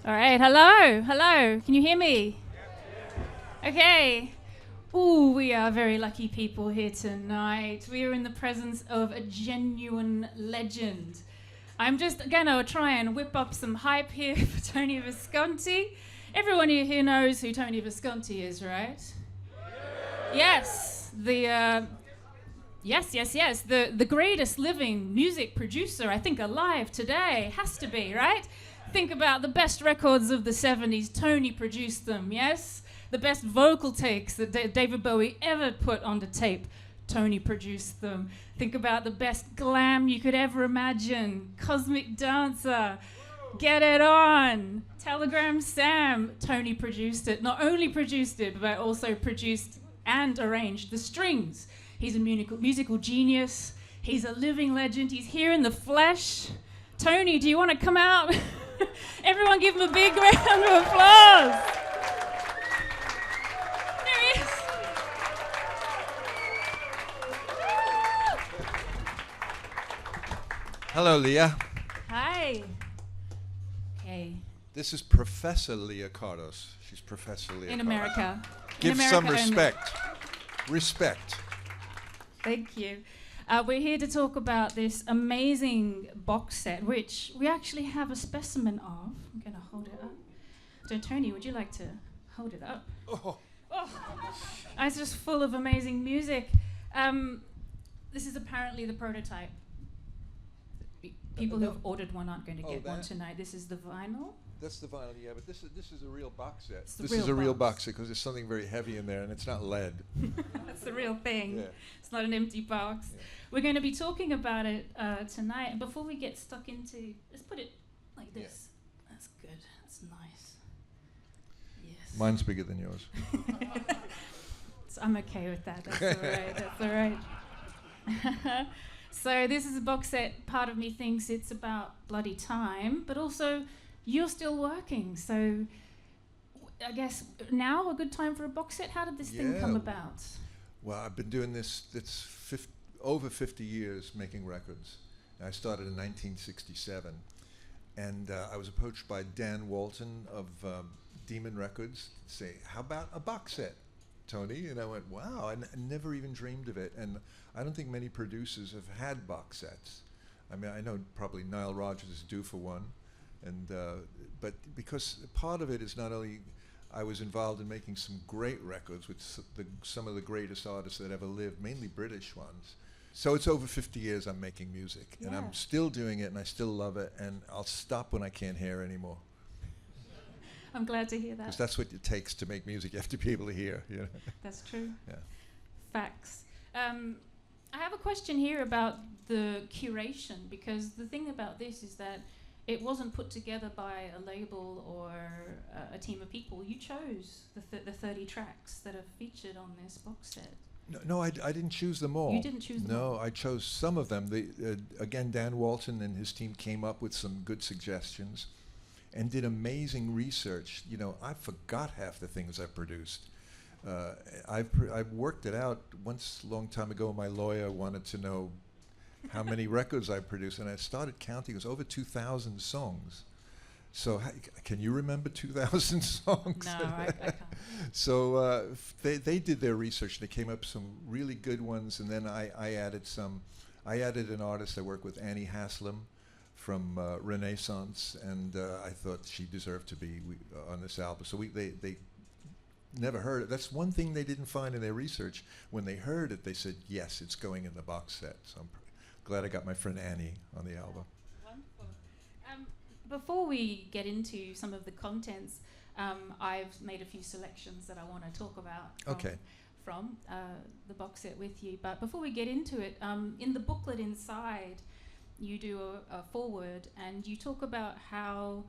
All right, hello. Can you hear me? Okay. Ooh, we are very lucky people here tonight. We are in the presence of a genuine legend. I'm just gonna try and whip up some hype here for Tony Visconti. Everyone here knows who Tony Visconti is, right? Yes, the greatest living music producer, I think, alive today. Has to be, right? Think about the best records of the 70s. Tony produced them, yes? The best vocal takes that David Bowie ever put onto tape. Tony produced them. Think about the best glam you could ever imagine. Cosmic Dancer, Get It On, Telegram Sam. Tony produced it. Not only produced it, but also produced and arranged the strings. He's a musical genius. He's a living legend. He's here in the flesh. Tony, do you want to come out? Everyone give him a big round of applause. There he is. Hello, Leah. Hi. Okay. This is Professor Leah Cardos. She's Professor Leah In Cardos. America. Give In America some only. respect. Respect. Thank you. We're here to talk about this amazing box set, which we actually have a specimen of. I'm going to hold it up. So, Tony, would you like to hold it up? Oh. It's just full of amazing music. This is apparently the prototype. People who have ordered one aren't going to get one tonight. This is the vinyl. That's the vinyl, yeah, but this is a real box set. It's the This real is a real box. box set because there's something very heavy in there and it's not lead. That's the real thing. Yeah. It's not an empty box. Yeah. We're going to be talking about it tonight. And before we get stuck into, let's put it like this. Yeah. That's good. That's nice. Yes. Mine's bigger than yours. So I'm okay with that. That's all right. That's all right. So this is a box set. Part of me thinks it's about bloody time, but also you're still working. So I guess now a good time for a box set. How did this thing come about? Well, I've been doing this, over 50 years making records. I started in 1967. And I was approached by Dan Walton of Demon Records to say, how about a box set, Tony? And I went, wow, I never even dreamed of it. And I don't think many producers have had box sets. I mean, I know probably Nile Rodgers is due for one. And but because part of it is not only I was involved in making some great records with some of the greatest artists that ever lived, mainly British ones. So it's over 50 years I'm making music, and I'm still doing it, and I still love it, and I'll stop when I can't hear anymore. I'm glad to hear that. Because that's what it takes to make music. You have to be able to hear. You know? That's true. Yeah. Facts. I have a question here about the curation, because the thing about this is that it wasn't put together by a label or a team of people. You chose the 30 tracks that are featured on this box set. No, I didn't choose them all. You didn't choose them all? No, I chose some of them. Again, Dan Walton and his team came up with some good suggestions and did amazing research. You know, I forgot half the things I produced. I've worked it out. Once, a long time ago, my lawyer wanted to know how many records I produced, and I started counting. It was over 2,000 songs. So can you remember 2,000 songs? No, I can't. So they did their research. They came up with some really good ones, and then I added some. I added an artist I work with, Annie Haslam, from Renaissance, and I thought she deserved to be on this album. So they never heard it. That's one thing they didn't find in their research. When they heard it, they said, yes, it's going in the box set. So I'm glad I got my friend Annie on the album. Wonderful. Before we get into some of the contents, I've made a few selections that I want to talk about from the box set with you. But before we get into it, in the booklet inside, you do a foreword, and you talk about how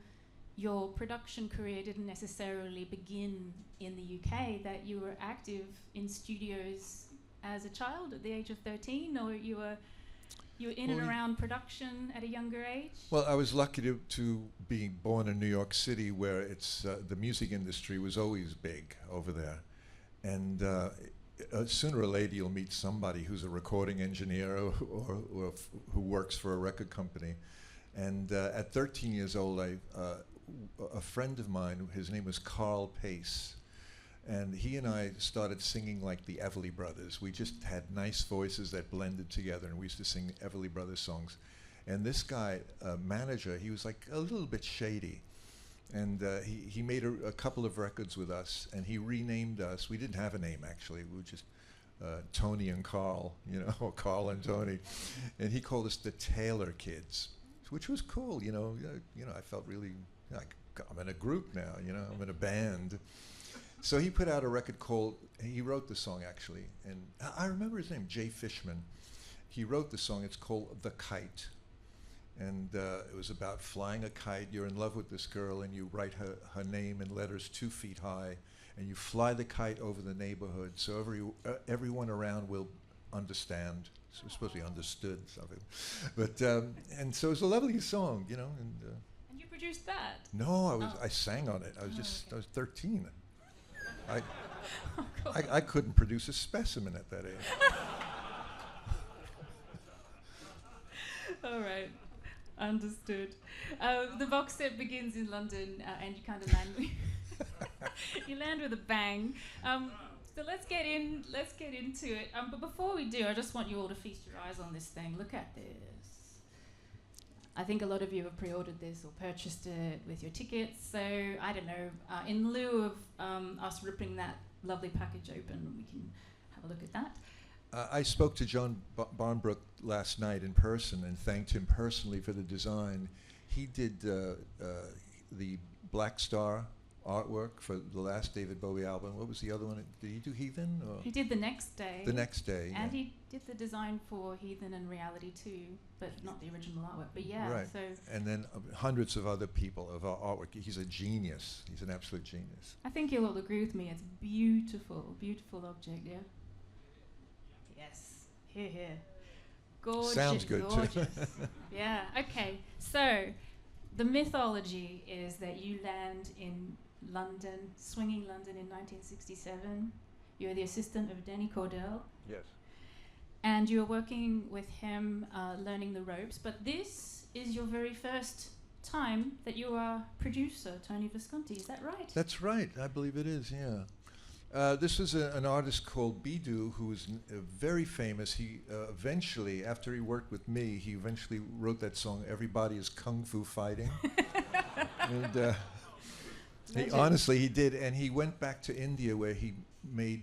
your production career didn't necessarily begin in the UK, that you were active in studios as a child at the age of 13, or you were in and around production at a younger age? Well, I was lucky to be born in New York City, where it's the music industry was always big over there. And sooner or later you'll meet somebody who's a recording engineer or who works for a record company. And at 13 years old, a friend of mine, his name was Carl Pace, and he and I started singing like the Everly Brothers. We just had nice voices that blended together, and we used to sing Everly Brothers songs. And this guy, manager, he was like a little bit shady. And he made a couple of records with us, and he renamed us. We didn't have a name, actually. We were just Tony and Carl, you know, or Carl and Tony. And he called us the Taylor Kids, which was cool, you know. I felt really like I'm in a group now, you know, I'm in a band. So he put out a record called, he wrote the song, actually, and I remember his name, Jay Fishman. He wrote the song, it's called The Kite. And it was about flying a kite. You're in love with this girl, and you write her name in letters 2 feet high, and you fly the kite over the neighborhood so everyone around will understand. So it's supposed to be understood, something. But and so it's a lovely song, you know. And you produced that? No, I sang on it. I was 13. I couldn't produce a specimen at that age. All right. Understood. The box set begins in London, and you kind of land you land with a bang. So let's get into it. But before we do, I just want you all to feast your eyes on this thing. Look at this. I think a lot of you have pre-ordered this or purchased it with your tickets. So I don't know. In lieu of us ripping that lovely package open, we can have a look at that. I spoke to John Barnbrook last night in person and thanked him personally for the design. He did the Black Star artwork for the last David Bowie album. What was the other one? Did he do Heathen? Or? He did The Next Day. The Next Day, and he did the design for Heathen and Reality too, but not the original artwork. But yeah, right. So. And then hundreds of other people of our artwork. He's a genius. He's an absolute genius. I think you'll all agree with me. It's beautiful, beautiful object. Yeah. Yes. Here. Gorgeous. Sounds good gorgeous. too. Yeah. Okay. So, the mythology is that you land in London, swinging London in 1967. You're the assistant of Denny Cordell. Yes. And you're working with him, learning the ropes. But this is your very first time that you are producer, Tony Visconti. Is that right? That's right. I believe it is. Yeah. This was an artist called Bidu, who was very famous. He eventually, after he worked with me, he eventually wrote that song, Everybody is Kung Fu Fighting. And he did. And he went back to India where he made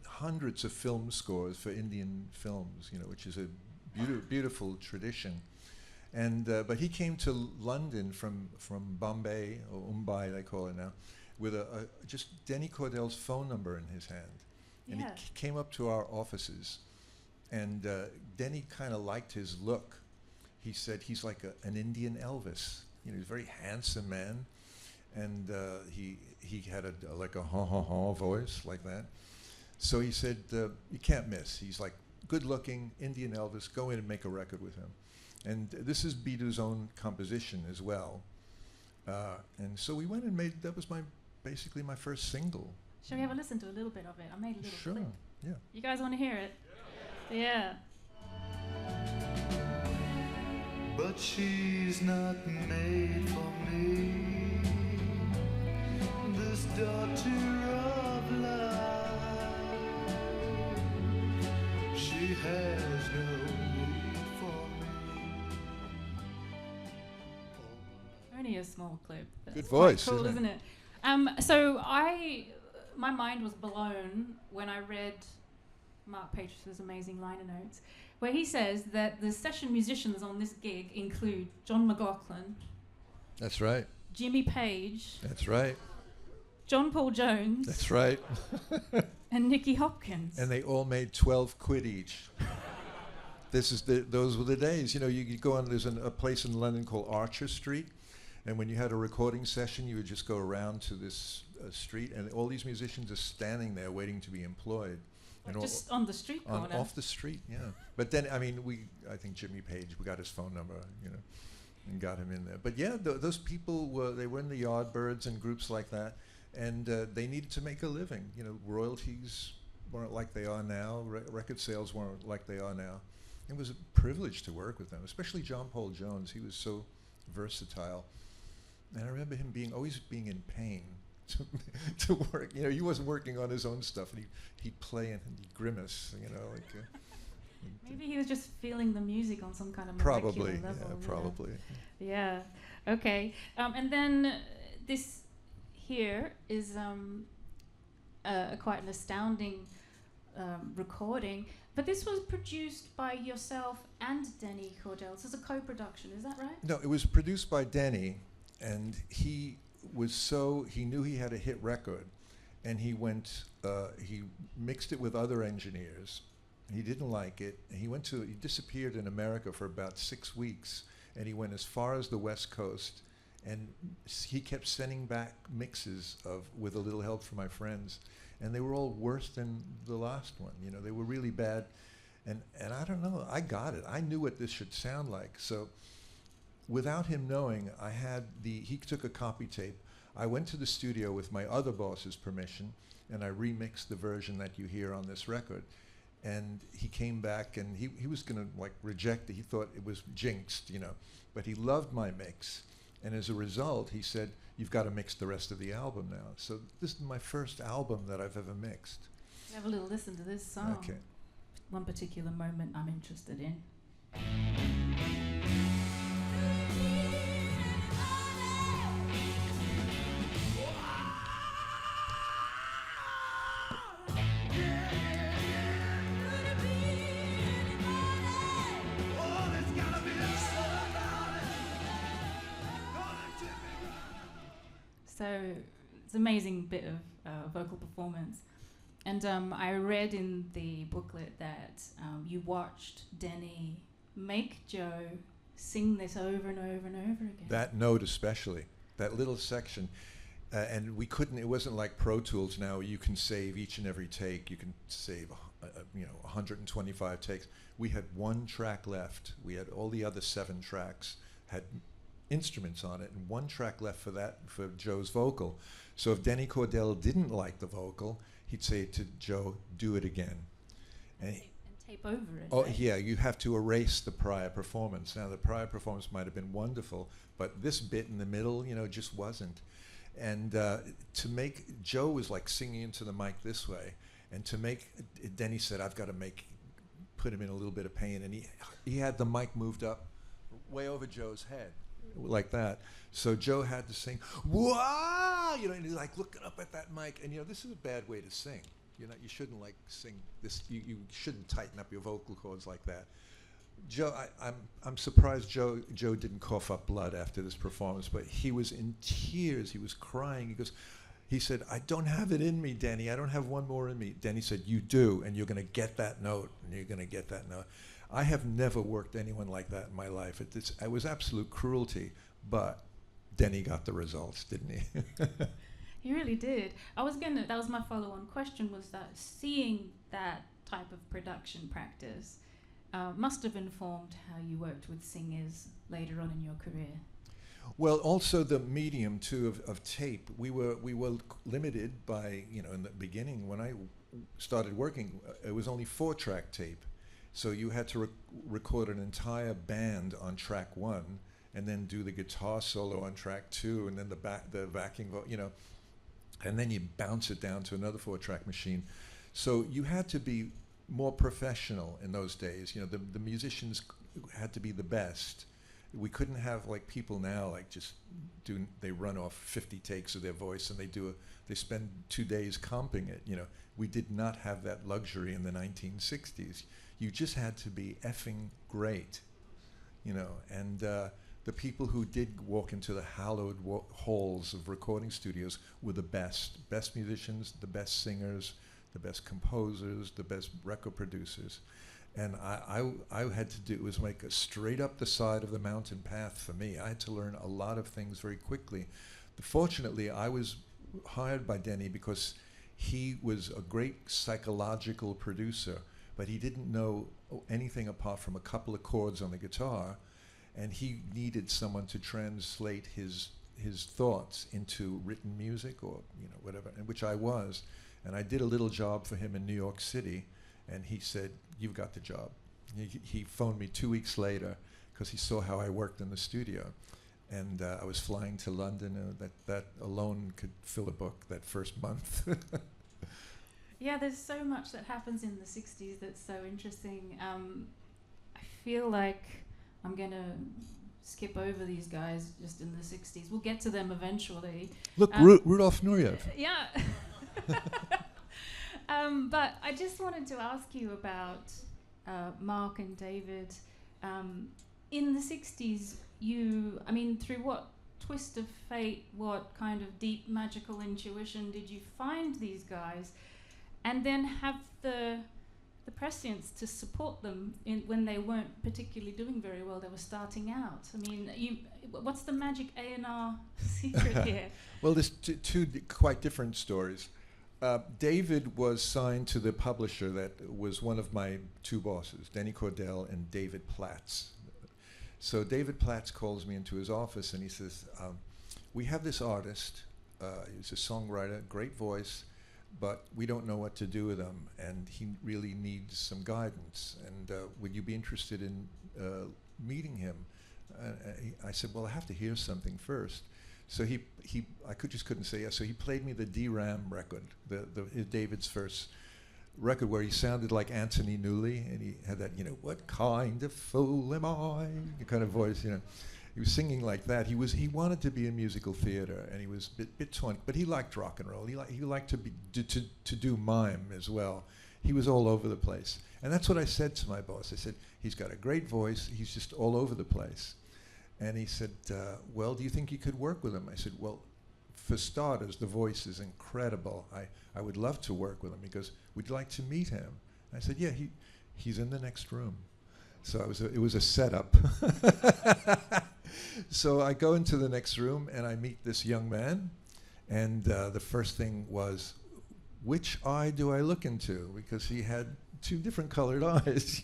hundreds of film scores for Indian films, you know, which is a beautiful tradition. And but he came to London from Bombay, or Mumbai they call it now, with just Denny Cordell's phone number in his hand. And he came up to our offices, and Denny kind of liked his look. He said he's like an Indian Elvis. You know, he's a very handsome man, and he had like a ha-ha-ha voice like that. So he said, you can't miss. He's like good-looking Indian Elvis. Go in and make a record with him. And this is Bidu's own composition as well. And so we went and made, that was basically my first single. Shall we have a listen to a little bit of it? I made a little clip. Sure, yeah. You guys want to hear it? Yeah. But she's not made for me, this daughter of light. She has no need for me. Only a small clip. Good voice, cool, isn't it? So my mind was blown when I read Mark Page's amazing liner notes, where he says that the session musicians on this gig include John McLaughlin. That's right. Jimmy Page. That's right. John Paul Jones. That's right. And Nicky Hopkins. And they all made 12 quid each. Those were the days. You know, you go on, there's a place in London called Archer Street, and when you had a recording session, you would just go around to this street, and all these musicians are standing there waiting to be employed. Like just on the street corner? Off the street, yeah. But then, I mean, I think Jimmy Page, we got his phone number, you know, and got him in there. But yeah, those people they were in the Yardbirds and groups like that, and they needed to make a living. You know, royalties weren't like they are now. Record sales weren't like they are now. It was a privilege to work with them, especially John Paul Jones. He was so versatile. And I remember him always being in pain to, to work. You know, he wasn't working on his own stuff, and he'd play and he'd grimace, you know, like. Maybe he was just feeling the music on some kind of Probably, molecular level. yeah, probably. Yeah. Okay. And then this here is quite an astounding recording. But this was produced by yourself and Denny Cordell. This is a co-production, is that right? No, it was produced by Denny, and he knew he had a hit record, and he mixed it with other engineers. He didn't like it. He disappeared in America for about 6 weeks, and he went as far as the West Coast, and he kept sending back mixes with a little help from my friends, and they were all worse than the last one. You know, they were really bad, and I don't know. I got it. I knew what this should sound like. So, without him knowing, he took a copy tape. I went to the studio with my other boss's permission, and I remixed the version that you hear on this record. And he came back, and he was going to like reject it. He thought it was jinxed, you know, but he loved my mix. And as a result, he said, "You've got to mix the rest of the album now." So this is my first album that I've ever mixed. Have a little listen to this song. Okay. One particular moment I'm interested in. So it's an amazing bit of vocal performance. And I read in the booklet that you watched Denny make Joe sing this over and over and over again. That note especially, that little section. And we couldn't, it wasn't like Pro Tools now. You can save each and every take. You can save 125 takes. We had one track left. We had all the other 7 tracks had instruments on it, and one track left for Joe's vocal. So if Denny Cordell didn't like the vocal, he'd say to Joe, "Do it again." And tape over it. Oh, right? yeah, you have to erase the prior performance. Now, the prior performance might have been wonderful, but this bit in the middle, you know, just wasn't. And Joe was like singing into the mic this way, and Denny said, "I've got to put him in a little bit of pain," and he had the mic moved up way over Joe's head, like that. So Joe had to sing, "Whoa!" You know, and he's like looking up at that mic, and you know, this is a bad way to sing. You shouldn't like sing this. You shouldn't tighten up your vocal cords like that. Joe, I'm surprised Joe didn't cough up blood after this performance, but he was in tears. He was crying. He said, "I don't have it in me, Denny. I don't have one more in me." Denny said, "You do, and you're going to get that note, and you're going to get that note." I have never worked anyone like that in my life. It was absolute cruelty, but Denny got the results, didn't he? He really did. That was my follow-on question, was that seeing that type of production practice must have informed how you worked with singers later on in your career. Well, also the medium too of tape. We were limited by, in the beginning when I started working, it was only 4-track tape. So you had to record an entire band on track 1, and then do the guitar solo on track 2, and then the backing, and then you bounce it down to another 4-track machine. So you had to be more professional in those days. The musicians had to be the best. We couldn't have like people now, like they run off 50 takes of their voice and they spend 2 days comping it. We did not have that luxury in the 1960s. You just had to be effing great, and the people who did walk into the hallowed halls of recording studios were the best musicians, the best singers, the best composers, the best record producers. And I had to do, it was like a straight up the side of the mountain path for me. I had to learn a lot of things very quickly. Fortunately, I was hired by Denny because he was a great psychological producer, but he didn't know anything apart from a couple of chords on the guitar, and he needed someone to translate his thoughts into written music or whatever, and which I was. And I did a little job for him in New York City, and he said, "You've got the job." He phoned me 2 weeks later because he saw how I worked in the studio. And I was flying to London. That alone could fill a book that first month. Yeah, there's so much that happens in the 60s that's so interesting. I feel like I'm going to skip over these guys just in the 60s. We'll get to them eventually. Look, Rudolf Nureyev. Yeah. But I just wanted to ask you about Mark and David. In the 60s, through what twist of fate, what kind of deep magical intuition did you find these guys? And then have the prescience to support them when they weren't particularly doing very well. They were starting out. I mean, what's the magic A&R secret here? Well, there's two quite different stories. David was signed to the publisher that was one of my two bosses, Denny Cordell and David Platz. So David Platz calls me into his office and he says, we have this artist, he's a songwriter, great voice, but we don't know what to do with him, and he really needs some guidance. And would you be interested in meeting him? I said, well, I have to hear something first. So I couldn't say yes. So he played me the D-Ram record, David's first record, where he sounded like Anthony Newley, and he had that, what kind of fool am I? Kind of voice, He was singing like that. He wanted to be in musical theater, and he was a bit torn, but he liked rock and roll. He liked to do mime as well. He was all over the place, and that's what I said to my boss. I said, he's got a great voice. He's just all over the place. And he said, well, do you think you could work with him? I said, well, for starters, the voice is incredible. I would love to work with him. He goes, would you like to meet him? I said, yeah, he's in the next room. So it was a setup. So I go into the next room and I meet this young man, and the first thing was, which eye do I look into? Because he had two different colored eyes,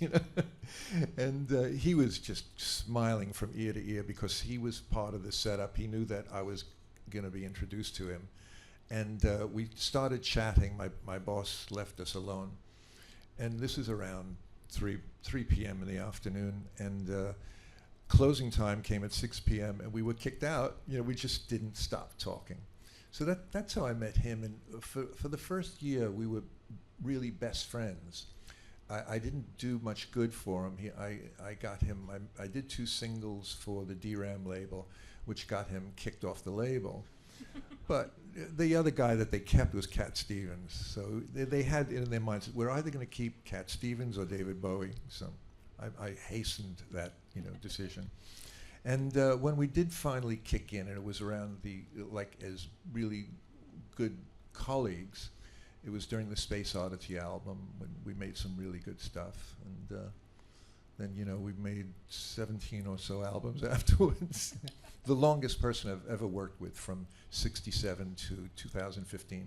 And he was just smiling from ear to ear because he was part of the setup. He knew that I was going to be introduced to him. And we started chatting. My boss left us alone. And this is around 3 p.m. in the afternoon, and closing time came at 6 p.m. and we were kicked out. We just didn't stop talking. So that's how I met him. And for the first year, we were really best friends. I didn't do much good for him. I got him. I did 2 singles for the D-Ram label, which got him kicked off the label. But the other guy that they kept was Cat Stevens. So they had in their minds, we're either going to keep Cat Stevens or David Bowie. So I hastened that decision. And when we did finally kick in, and it was around as really good colleagues, it was during the Space Oddity album when we made some really good stuff. And then we made 17 or so albums afterwards. The longest person I've ever worked with, from 1967 to 2015.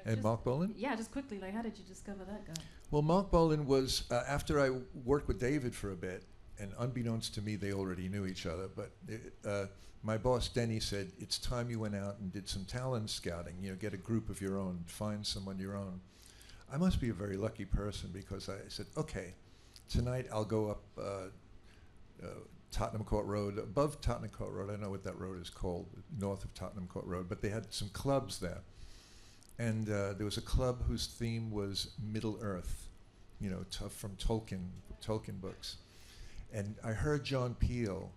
And Marc Bolan? Yeah, just quickly, how did you discover that guy? Well, Marc Bolan was, after I worked with David for a bit, and unbeknownst to me, they already knew each other, but my boss, Denny, said, it's time you went out and did some talent scouting, get a group of your own, find someone your own. I must be a very lucky person, because I said, okay, tonight I'll go up Tottenham Court Road, above Tottenham Court Road. I don't know what that road is called, north of Tottenham Court Road, but they had some clubs there. And there was a club whose theme was Middle Earth, from Tolkien books. And I heard John Peel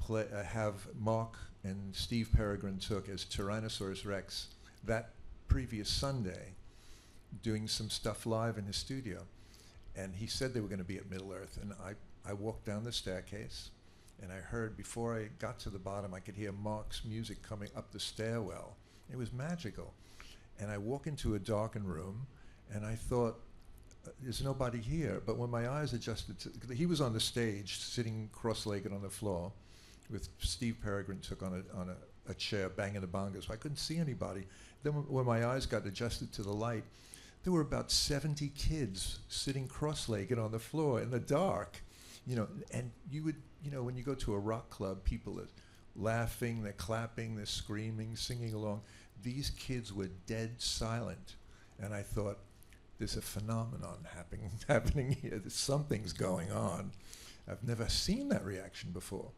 have Mark and Steve Peregrine Took as Tyrannosaurus Rex that previous Sunday, doing some stuff live in his studio. And he said they were going to be at Middle Earth. And I walked down the staircase, and I heard, before I got to the bottom, I could hear Mark's music coming up the stairwell. It was magical. And I walk into a darkened room, and I thought, there's nobody here. But when my eyes adjusted he was on the stage, sitting cross-legged on the floor, with Steve Peregrine Took on a chair, banging the bongos. So I couldn't see anybody. Then when my eyes got adjusted to the light, there were about 70 kids sitting cross-legged on the floor in the dark. And you would, when you go to a rock club, people are laughing, they're clapping, they're screaming, singing along. These kids were dead silent. And I thought, there's a phenomenon happening here. Something's going on. I've never seen that reaction before.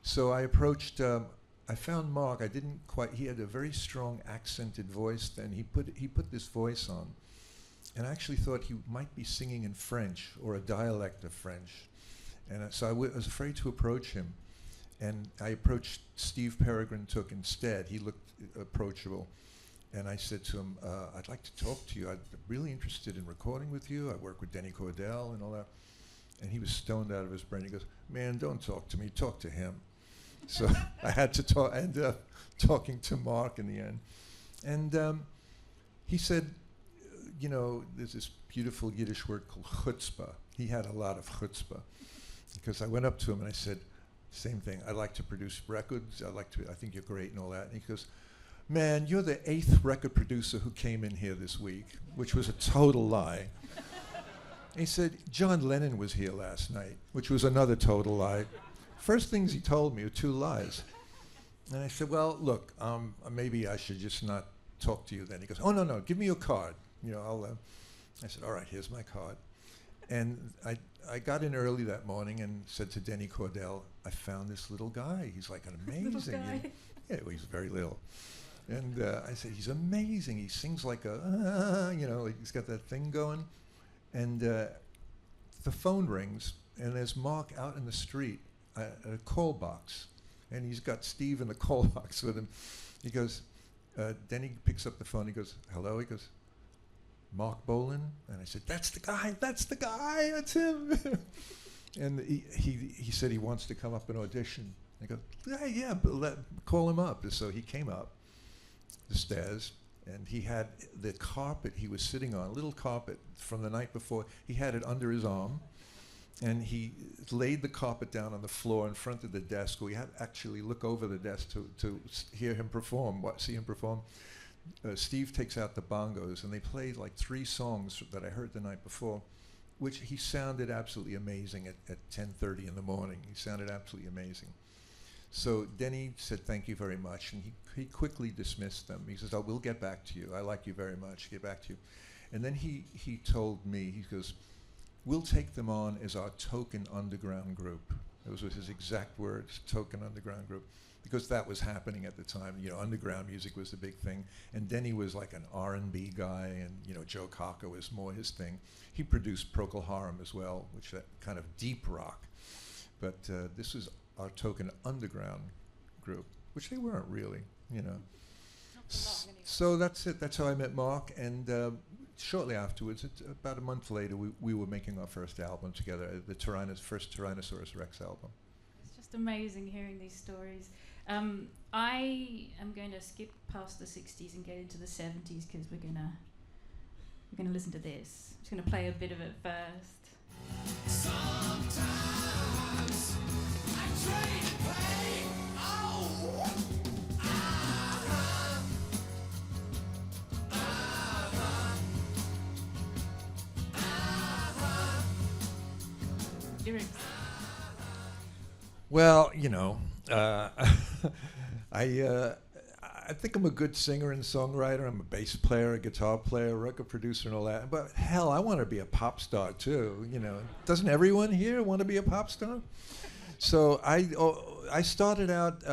So I approached, I found Marc. I didn't quite, he had a very strong accented voice then. He put this voice on. And I actually thought he might be singing in French or a dialect of French. And so I was afraid to approach him. And I approached Steve Peregrine Took instead. He looked approachable. And I said to him, I'd like to talk to you. I'm really interested in recording with you. I work with Denny Cordell and all that. And he was stoned out of his brain. He goes, man, don't talk to me, talk to him. So I had to end up talking to Marc in the end. And he said, you know, there's this beautiful Yiddish word called chutzpah. He had a lot of chutzpah. Because I went up to him and I said, same thing, I'd like to produce records, I think you're great and all that. And he goes, man, you're the 8th record producer who came in here this week, which was a total lie. He said, John Lennon was here last night, which was another total lie. First things he told me were 2 lies. And I said, well, look, maybe I should just not talk to you then. He goes, oh, no, give me your card. You know, I said, all right, here's my card. And I got in early that morning and said to Denny Cordell, I found this little guy. He's like an amazing. Little guy. Yeah, well, he's very little. And I said, he's amazing. He sings like a, you know, like he's got that thing going. And the phone rings, and there's Marc out in the street at a call box. And he's got Steve in the call box with him. He goes, Denny picks up the phone. He goes, hello? He goes, Marc Bolan? And I said, that's the guy, that's him. And he said he wants to come up and audition. I go, yeah, but call him up. So he came up the stairs, and he had the carpet he was sitting on, a little carpet from the night before, he had it under his arm, and he laid the carpet down on the floor in front of the desk. We had to actually look over the desk to hear him perform, see him perform. Steve takes out the bongos, and they played like 3 songs that I heard the night before, which he sounded absolutely amazing at 10:30 in the morning. He sounded absolutely amazing. So Denny said, thank you very much, and he quickly dismissed them. He says, we'll get back to you. I like you very much, get back to you. And then he told me, he goes, we'll take them on as our token underground group. Those were his exact words, token underground group, because that was happening at the time. You know, underground music was the big thing, and Denny was like an R&B guy, and you know, Joe Cocker was more his thing. He produced Procol Harum as well, which that kind of deep rock. But this was our token underground group, which they weren't really, you know. So that's it. That's how I met Marc, and shortly afterwards, about a month later, we were making our first album together, the first Tyrannosaurus Rex album. It's just amazing hearing these stories. I am going to skip past the 60s and get into the 70s because we're gonna listen to this. I'm just gonna play a bit of it first. Sometimes I trade pain. Oh, Lyrics. Well, you know, I think I'm a good singer and songwriter. I'm a bass player, a guitar player, record producer, and all that. But hell, I want to be a pop star too. You know, doesn't everyone here want to be a pop star? So I started out.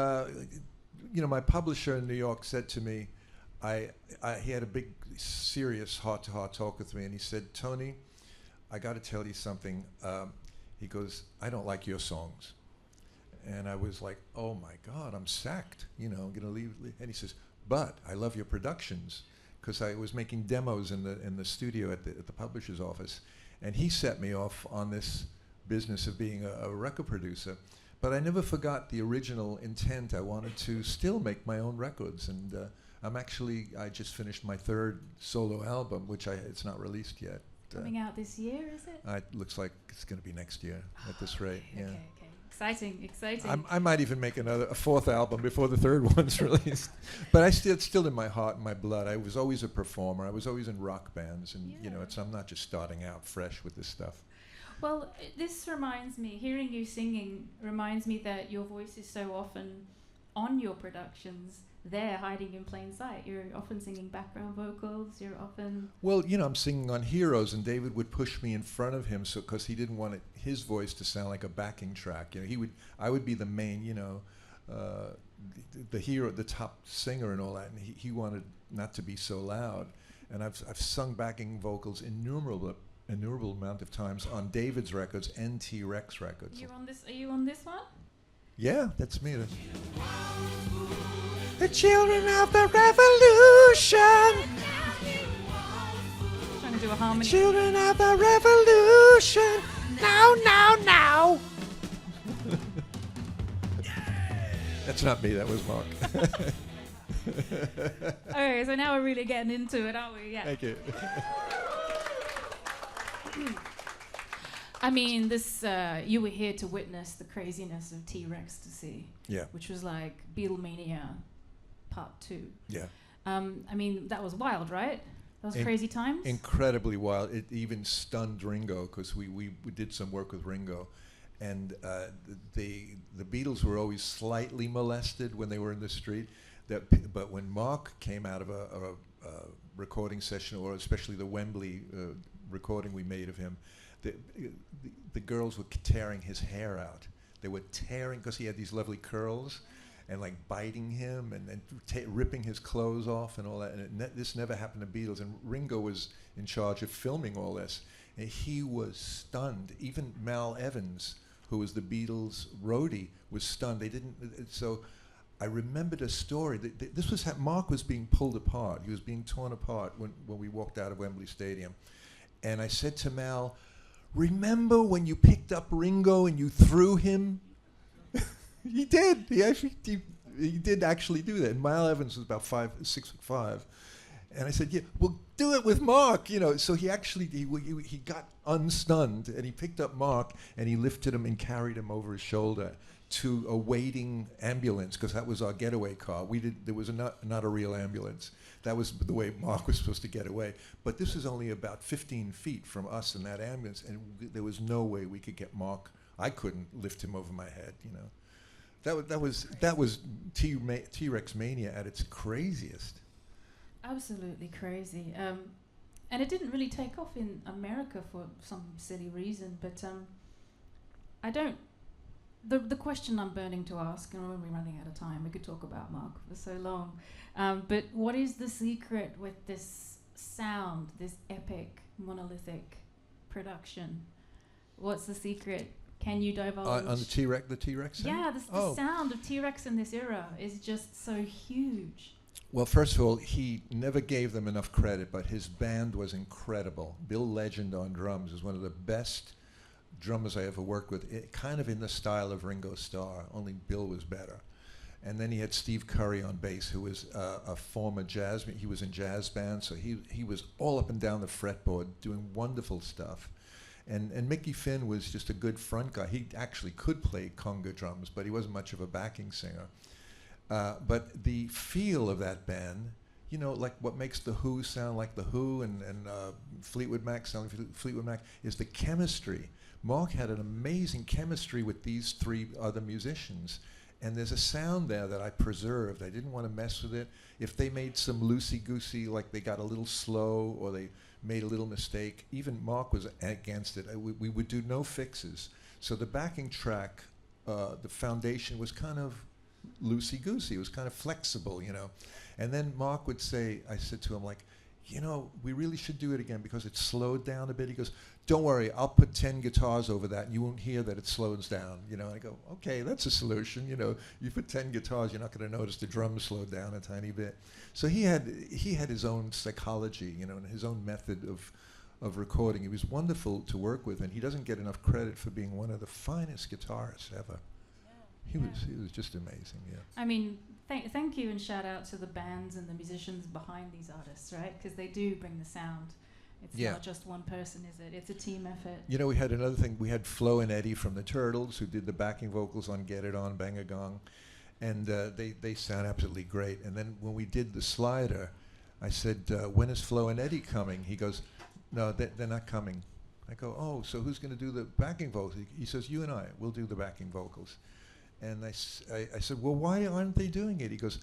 You know, my publisher in New York said to me, he had a big, serious, heart-to-heart talk with me, and he said, Tony, I got to tell you something. He goes, I don't like your songs. And I was like, oh my God, I'm sacked, you know, I'm gonna leave. And he says, but I love your productions, because I was making demos in the studio at the publisher's office, and he set me off on this business of being a record producer. But I never forgot the original intent. I wanted to still make my own records, and I just finished my 3rd solo album, which it's not released yet. Coming out this year, is it? It looks like it's going to be next year at this rate. Yeah. Okay. Exciting. I might even make a 4th album before the 3rd one's released. But it's still in my heart and my blood. I was always a performer. I was always in rock bands, and you know, I'm not just starting out fresh with this stuff. Well, this reminds me, hearing you singing reminds me that your voice is so often on your productions, they're hiding in plain sight. You're often singing background vocals. You're often... Well, you know, I'm singing on Heroes, and David would push me in front of him because he didn't want his voice to sound like a backing track. You know, I would be the main, you know, the hero, the top singer and all that, and he wanted not to be so loud. And I've sung backing vocals innumerable amount of times on David's records and T.Rex records. You're on this. Are you on this one? Yeah, that's me. The children of the revolution. Trying to do a harmony. Children of the revolution. Now, now, now. That's not me, that was Mark. Okay, so now we're really getting into it, aren't we? Yeah. Thank you. I mean, this you were here to witness the craziness of T.Rex to see. Yeah. Which was like Beatlemania Part 2. Yeah. I mean, that was wild, right? Those crazy times? Incredibly wild. It even stunned Ringo, because we did some work with Ringo. And the Beatles were always slightly molested when they were in the street. But when Mark came out of a recording session, or especially the Wembley recording we made of him, the girls were tearing his hair out. They were tearing, because he had these lovely curls, and like biting him and ripping his clothes off and all that. And this never happened to Beatles. And Ringo was in charge of filming all this. And he was stunned. Even Mal Evans, who was the Beatles roadie, was stunned. They didn't. So I remembered a story. This was Mark was being pulled apart. He was being torn apart when we walked out of Wembley Stadium. And I said to Mal, "Remember when you picked up Ringo and you threw him?" He did. He did actually do that. And Mal Evans was about 6'5", and I said, "Yeah, well, do it with Mark." You know, so he actually he got unstunned, and he picked up Mark and he lifted him and carried him over his shoulder to a waiting ambulance, because that was our getaway car. There was not a real ambulance. That was the way Mark was supposed to get away. But this was only about 15 feet from us in that ambulance, and there was no way we could get Mark. I couldn't lift him over my head, you know. That was T-Rex mania at its craziest. Absolutely crazy. And it didn't really take off in America for some silly reason, but I don't... The question I'm burning to ask, and we're running out of time, we could talk about Mark for so long, but what is the secret with this sound, this epic, monolithic production? What's the secret? Can you divulge? On the T-Rex sound? Yeah, the sound of T-Rex in this era is just so huge. Well, first of all, he never gave them enough credit, but his band was incredible. Bill Legend on drums is one of the best drummers I ever worked with, kind of in the style of Ringo Starr, only Bill was better. And then he had Steve Curry on bass, who was a former jazzman. He was in jazz bands, so he was all up and down the fretboard doing wonderful stuff. And Mickey Finn was just a good front guy. He actually could play conga drums, but he wasn't much of a backing singer. But the feel of that band, you know, like what makes The Who sound like The Who and Fleetwood Mac sound like Fleetwood Mac, is the chemistry. Mark had an amazing chemistry with these three other musicians. And there's a sound there that I preserved. I didn't want to mess with it. If they made some loosey-goosey, like they got a little slow or they made a little mistake, even Mark was against it. We would do no fixes. So the backing track, the foundation was kind of loosey-goosey. It was kind of flexible, you know. And then Mark would say, I said to him, like, you know, we really should do it again because it's slowed down a bit. He goes, don't worry, I'll put 10 guitars over that and you won't hear that it slows down. You know, I go, okay, that's a solution. You know, you put 10 guitars, you're not going to notice the drums slow down a tiny bit. So he had his own psychology, you know, and his own method of recording. He was wonderful to work with, and he doesn't get enough credit for being one of the finest guitarists ever. He was just amazing, yeah. I mean, thank you and shout out to the bands and the musicians behind these artists, right? Because they do bring the sound. It's not just one person, is it? It's a team effort. You know, we had another thing. We had Flo and Eddie from the Turtles, who did the backing vocals on Get It On, Bang a Gong. And they sound absolutely great. And then when we did the slider, I said, when is Flo and Eddie coming? He goes, no, they're not coming. I go, oh, so who's going to do the backing vocals? He says, you and I, we'll do the backing vocals. And I said, well, why aren't they doing it? He goes,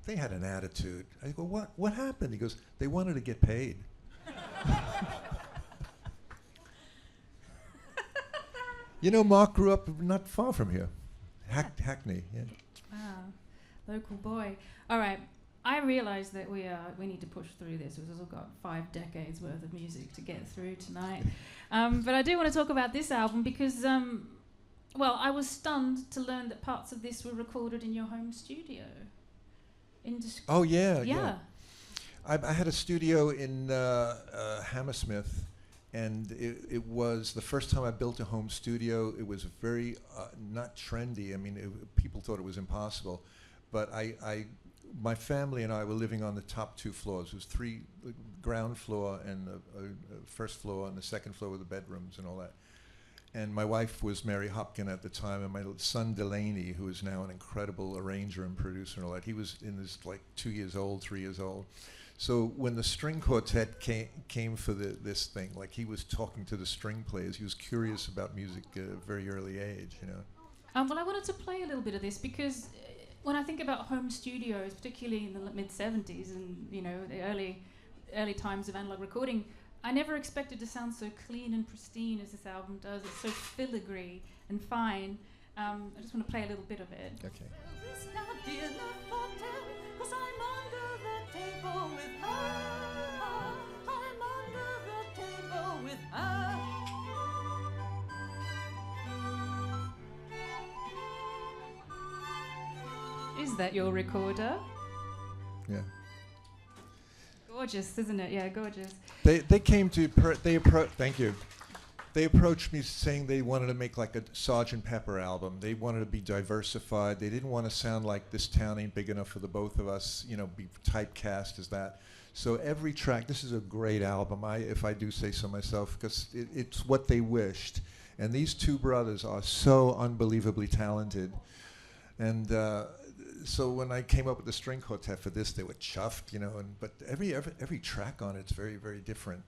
they had an attitude. I go, what happened? He goes, they wanted to get paid. You know, Mark grew up not far from here, Hackney. Yeah. Wow, local boy. All right, I realize that we need to push through this because we've got 5 decades worth of music to get through tonight. But I do want to talk about this album because, well, I was stunned to learn that parts of this were recorded in your home studio. Oh, yeah. Yeah. I had a studio in Hammersmith, and it was the first time I built a home studio. It was very not trendy. I mean, people thought it was impossible, but my family and I were living on the top 2 floors. It was 3 ground floor and a first floor, and the second floor were the bedrooms and all that. And my wife was Mary Hopkin at the time, and my son Delaney, who is now an incredible arranger and producer and all that, he was in his 2 years old, 3 years old. So when the string quartet came for this thing, he was talking to the string players. He was curious about music at a very early age, you know. Well, I wanted to play a little bit of this because when I think about home studios, particularly in the mid-70s and, you know, the early times of analog recording, I never expected to sound so clean and pristine as this album does. It's so filigree and fine. I just want to play a little bit of it. Okay. Is that your recorder? Yeah. Gorgeous, isn't it? Yeah, gorgeous. They came to thank you. They approached me saying they wanted to make a Sgt. Pepper album. They wanted to be diversified. They didn't want to sound like This Town Ain't Big Enough for the Both of Us, you know, be typecast as that. So every track, this is a great album, if I do say so myself, because it's what they wished. And these 2 brothers are so unbelievably talented. And so when I came up with the string quartet for this, they were chuffed, you know. But every track on it's very, very different,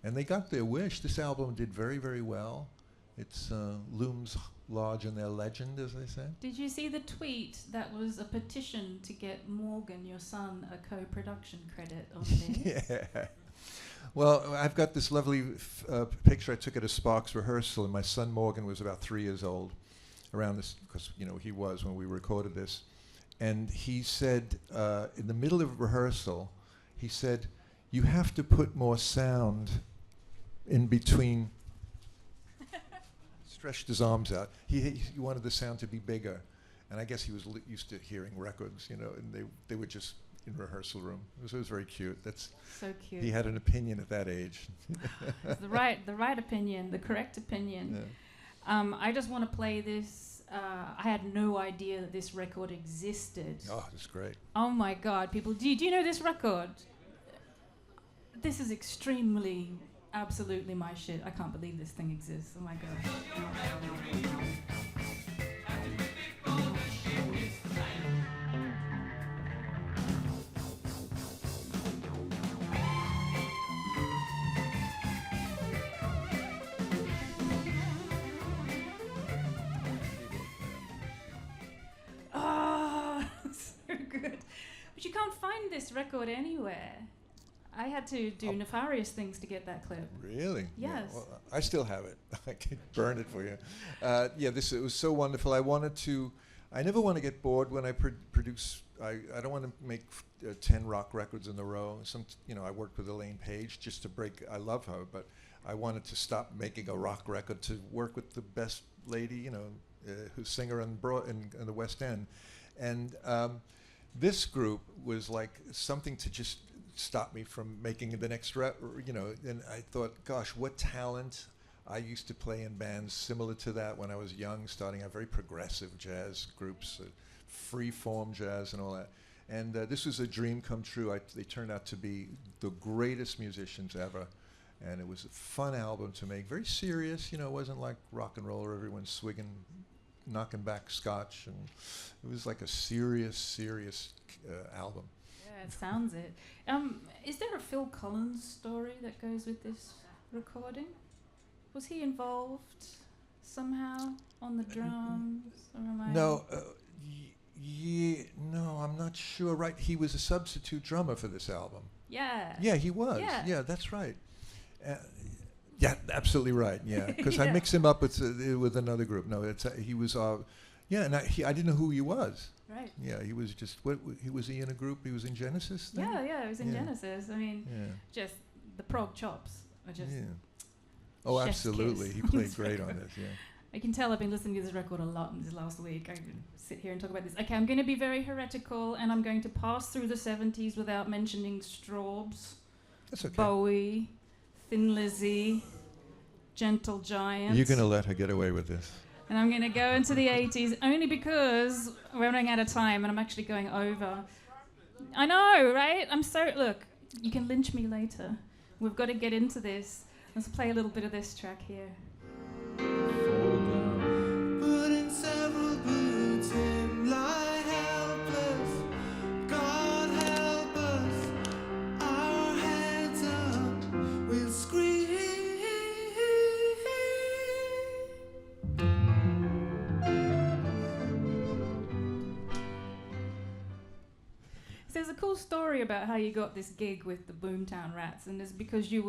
and they got their wish. This album did very, very well. It's looms large in their legend, as they say. Did you see the tweet that was a petition to get Morgan, your son, a co-production credit on this? Yeah. Well, I've got this lovely picture I took at a Sparks rehearsal, and my son Morgan was about 3 years old around this, because, you know, he was when we recorded this. And he said, in the middle of rehearsal, he said, you have to put more sound in between. Stretched his arms out. He wanted the sound to be bigger. And I guess he was used to hearing records, you know, and they were just in rehearsal room. It was very cute. That's so cute. He had an opinion at that age. It's the right opinion, the correct opinion. Yeah. I just want to play this. I had no idea that this record existed. Oh, that's great. Oh my God, people. Do you know this record? This is extremely, absolutely my shit. I can't believe this thing exists. Oh my God. But you can't find this record anywhere. I had to do nefarious things to get that clip. Really? Yes. Yeah, well, I still have it. I can burn it for you. Yeah, it was so wonderful. I never want to get bored when I produce. I don't want to make 10 rock records in a row. I worked with Elaine Page just to break. I love her, but I wanted to stop making a rock record to work with the best lady, you know, who's singer in the West End, and. This group was like something to just stop me from making the next you know, and I thought, gosh, what talent. I used to play in bands similar to that when I was young, starting out very progressive jazz groups, free-form jazz and all that. And this was a dream come true. They turned out to be the greatest musicians ever. And it was a fun album to make, very serious, you know, it wasn't like rock and roll where everyone's swigging, knocking back scotch, and it was like a serious album. Yeah, it sounds it. Is there a Phil Collins story that goes with this recording? Was he involved somehow on the drum? Or am I? No, no, I'm not sure. Right, he was a substitute drummer for this album. Yeah. Yeah, he was. Yeah. Yeah, that's right. Yeah, absolutely right. Yeah, because I Yeah. mixed him up with another group. No, he was. Yeah, and I didn't know who he was. Right. Yeah, he was just. Was he in a group? He was in Genesis then? Yeah, it was in Yeah. Genesis. I mean, Yeah. just the prog chops are just. Yeah. Oh, chef's absolutely. kiss He on played this great on record. this. Yeah. I can tell I've been listening to this record a lot in this last week. I can sit here and talk about this. Okay, I'm going to be very heretical, and I'm going to pass through the 70s without mentioning Straubs, That's okay. Bowie, Thin Lizzy, Gentle Giant. You're going to let her get away with this. And I'm going to go into the 80s only because we're running out of time and I'm actually going over. I know, right? Look, you can lynch me later. We've got to get into this. Let's play a little bit of this track here. Putting several boots in, lie helpless. God help us, our heads up, we'll scream. So there's a cool story about how you got this gig with the Boomtown Rats, and it's because you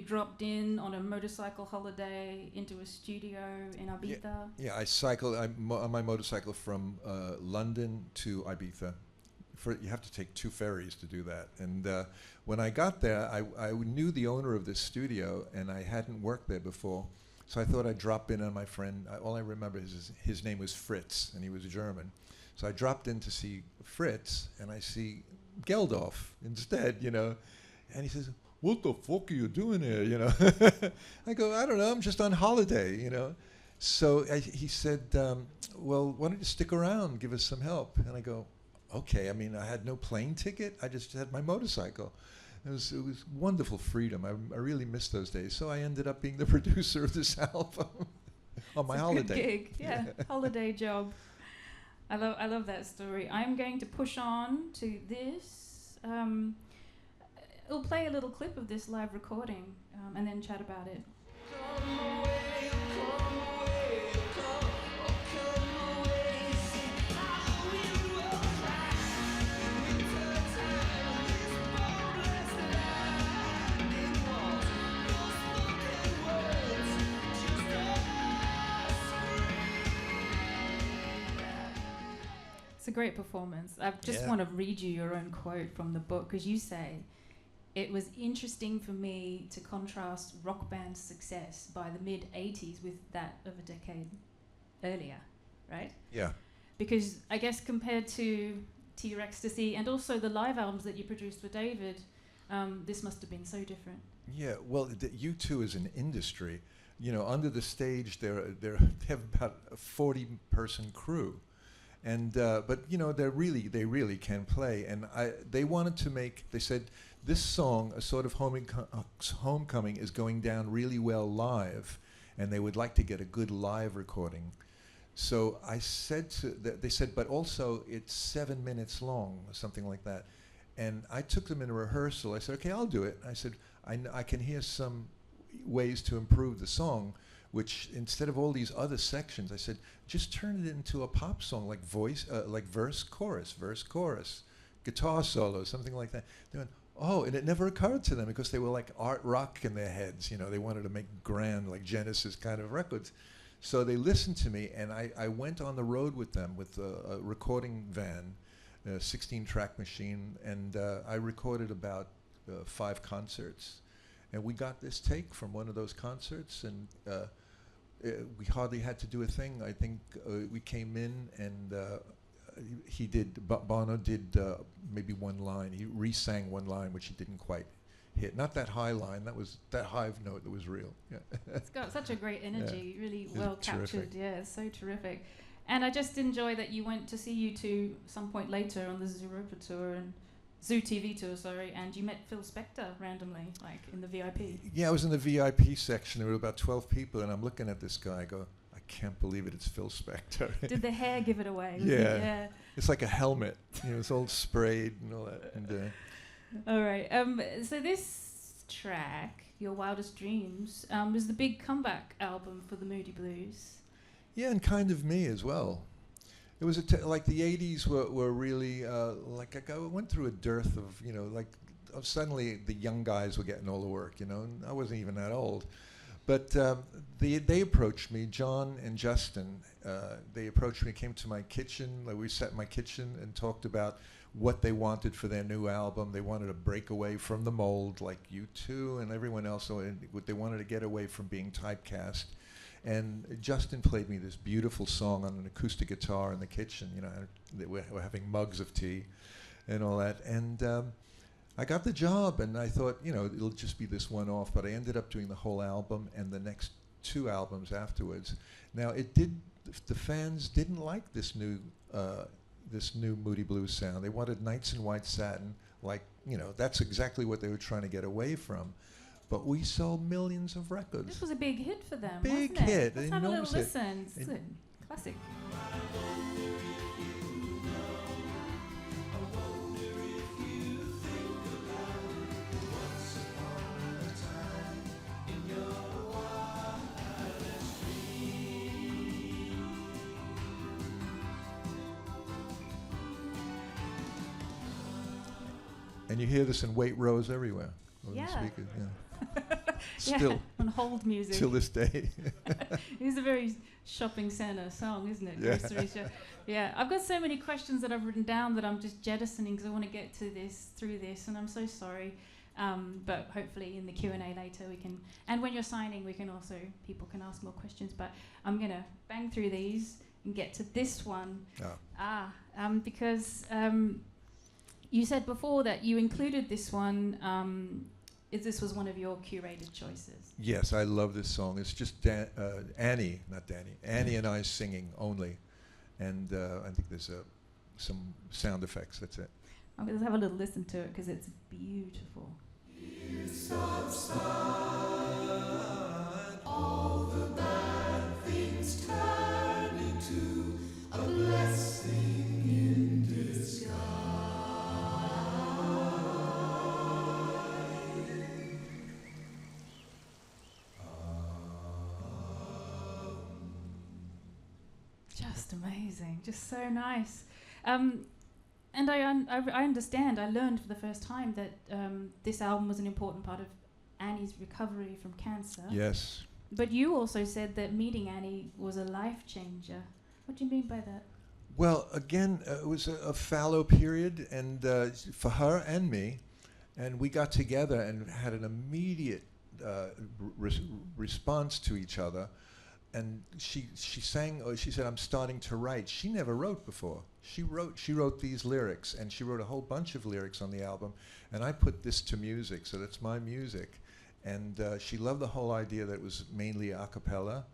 dropped in on a motorcycle holiday into a studio in Ibiza. Yeah, I cycled on my motorcycle from London to Ibiza. You have to take 2 ferries to do that. And when I got there, I knew the owner of this studio, and I hadn't worked there before. So I thought I'd drop in on my friend. All I remember is his name was Fritz, and he was German. So I dropped in to see Fritz, and I see Geldof instead, And he says, "What the fuck are you doing here?" I go, "I don't know. I'm just on holiday, So he said, "Well, why don't you stick around, give us some help?" And I go, "Okay." I mean, I had no plane ticket. I just had my motorcycle. It was wonderful freedom. I really missed those days. So I ended up being the producer of this album on my holiday. Good gig, yeah. Holiday job. I love that story. I'm going to push on to this. We'll play a little clip of this live recording and then chat about it. It's a great performance. I just want to read you your own quote from the book, because you say, "It was interesting for me to contrast rock band success by the mid-'80s with that of a decade earlier," right? Yeah. Because I guess compared to T.Rex and also the live albums that you produced for David, this must have been so different. Yeah, well, U2 is an industry. Under the stage, they have about a 40-person crew. And but they really can play, and they wanted to make. They said this song, a sort of homecoming, is going down really well live, and they would like to get a good live recording. So I said they said, but also it's 7 minutes long, or something like that. And I took them in a rehearsal. I said, okay, I'll do it. I said, I can hear some ways to improve the song, which instead of all these other sections, I said, just turn it into a pop song, like verse, chorus, guitar solo, something like that. They went, oh, and it never occurred to them because they were like art rock in their heads. They wanted to make grand, like Genesis kind of records. So they listened to me, and I went on the road with them with a recording van, a 16-track machine, and I recorded about 5 concerts. And we got this take from one of those concerts, and we hardly had to do a thing. I think we came in, and Bono did maybe one line. He re-sang one line, which he didn't quite hit. Not that high line. That was that high note that was real. Yeah. It's got such a great energy, really It's well terrific. captured. Yeah, it's so terrific. And I just enjoy that you went to see U2 some point later on the Zooropa tour and Zoo TV tour, and you met Phil Spector randomly, like in the VIP. Yeah, I was in the VIP section. There were about 12 people, and I'm looking at this guy. I go, I can't believe it. It's Phil Spector. Did the hair give it away? Yeah. It's like a helmet. It's all sprayed and all that. And, all right. So this track, Your Wildest Dreams, was the big comeback album for the Moody Blues. yeah, and Kind of Me as well. It was like the '80s were really like I went through a dearth of suddenly the young guys were getting all the work, and I wasn't even that old. But they approached me, John and Justin. They approached me, came to my kitchen. We sat in my kitchen and talked about what they wanted for their new album. They wanted to break away from the mold, like U2 and everyone else. They wanted to get away from being typecast. And Justin played me this beautiful song on an acoustic guitar in the kitchen. We're having mugs of tea and all that. And I got the job, and I thought, it'll just be this one-off. But I ended up doing the whole album and the next 2 albums afterwards. Now, the fans didn't like this new Moody Blues sound. They wanted Nights in White Satin, that's exactly what they were trying to get away from. But we sold millions of records. This was a big hit for them, big wasn't it? hit, Let's have a little listen. It's a classic. And you hear this in Waitrose everywhere. Yeah. Speakers, yeah. Still. Yeah, on hold music. Till this day. It's a very shopping centre song, isn't it? Yeah. Grocery yeah, I've got so many questions that I've written down that I'm just jettisoning because I want to get to through this, and I'm so sorry. But hopefully in the Q&A later we can, and when you're signing, people can ask more questions. But I'm going to bang through these and get to this one. Oh. Because you said before that you included this one. This was one of your curated choices. Yes, I love this song. It's just Annie and I singing only, and I think there's some sound effects. That's it. I'm going to have a little listen to it because it's beautiful. All the bad things turn into a blessing in disguise. Just amazing, just so nice. And I understand, I learned for the first time that this album was an important part of Annie's recovery from cancer. Yes. But you also said that meeting Annie was a life changer. What do you mean by that? Well, again, it was a fallow period, and for her and me, and we got together and had an immediate response to each other. And she sang. She said, "I'm starting to write." She never wrote before. She wrote these lyrics, and she wrote a whole bunch of lyrics on the album. And I put this to music, so that's my music. And she loved the whole idea that it was mainly a cappella.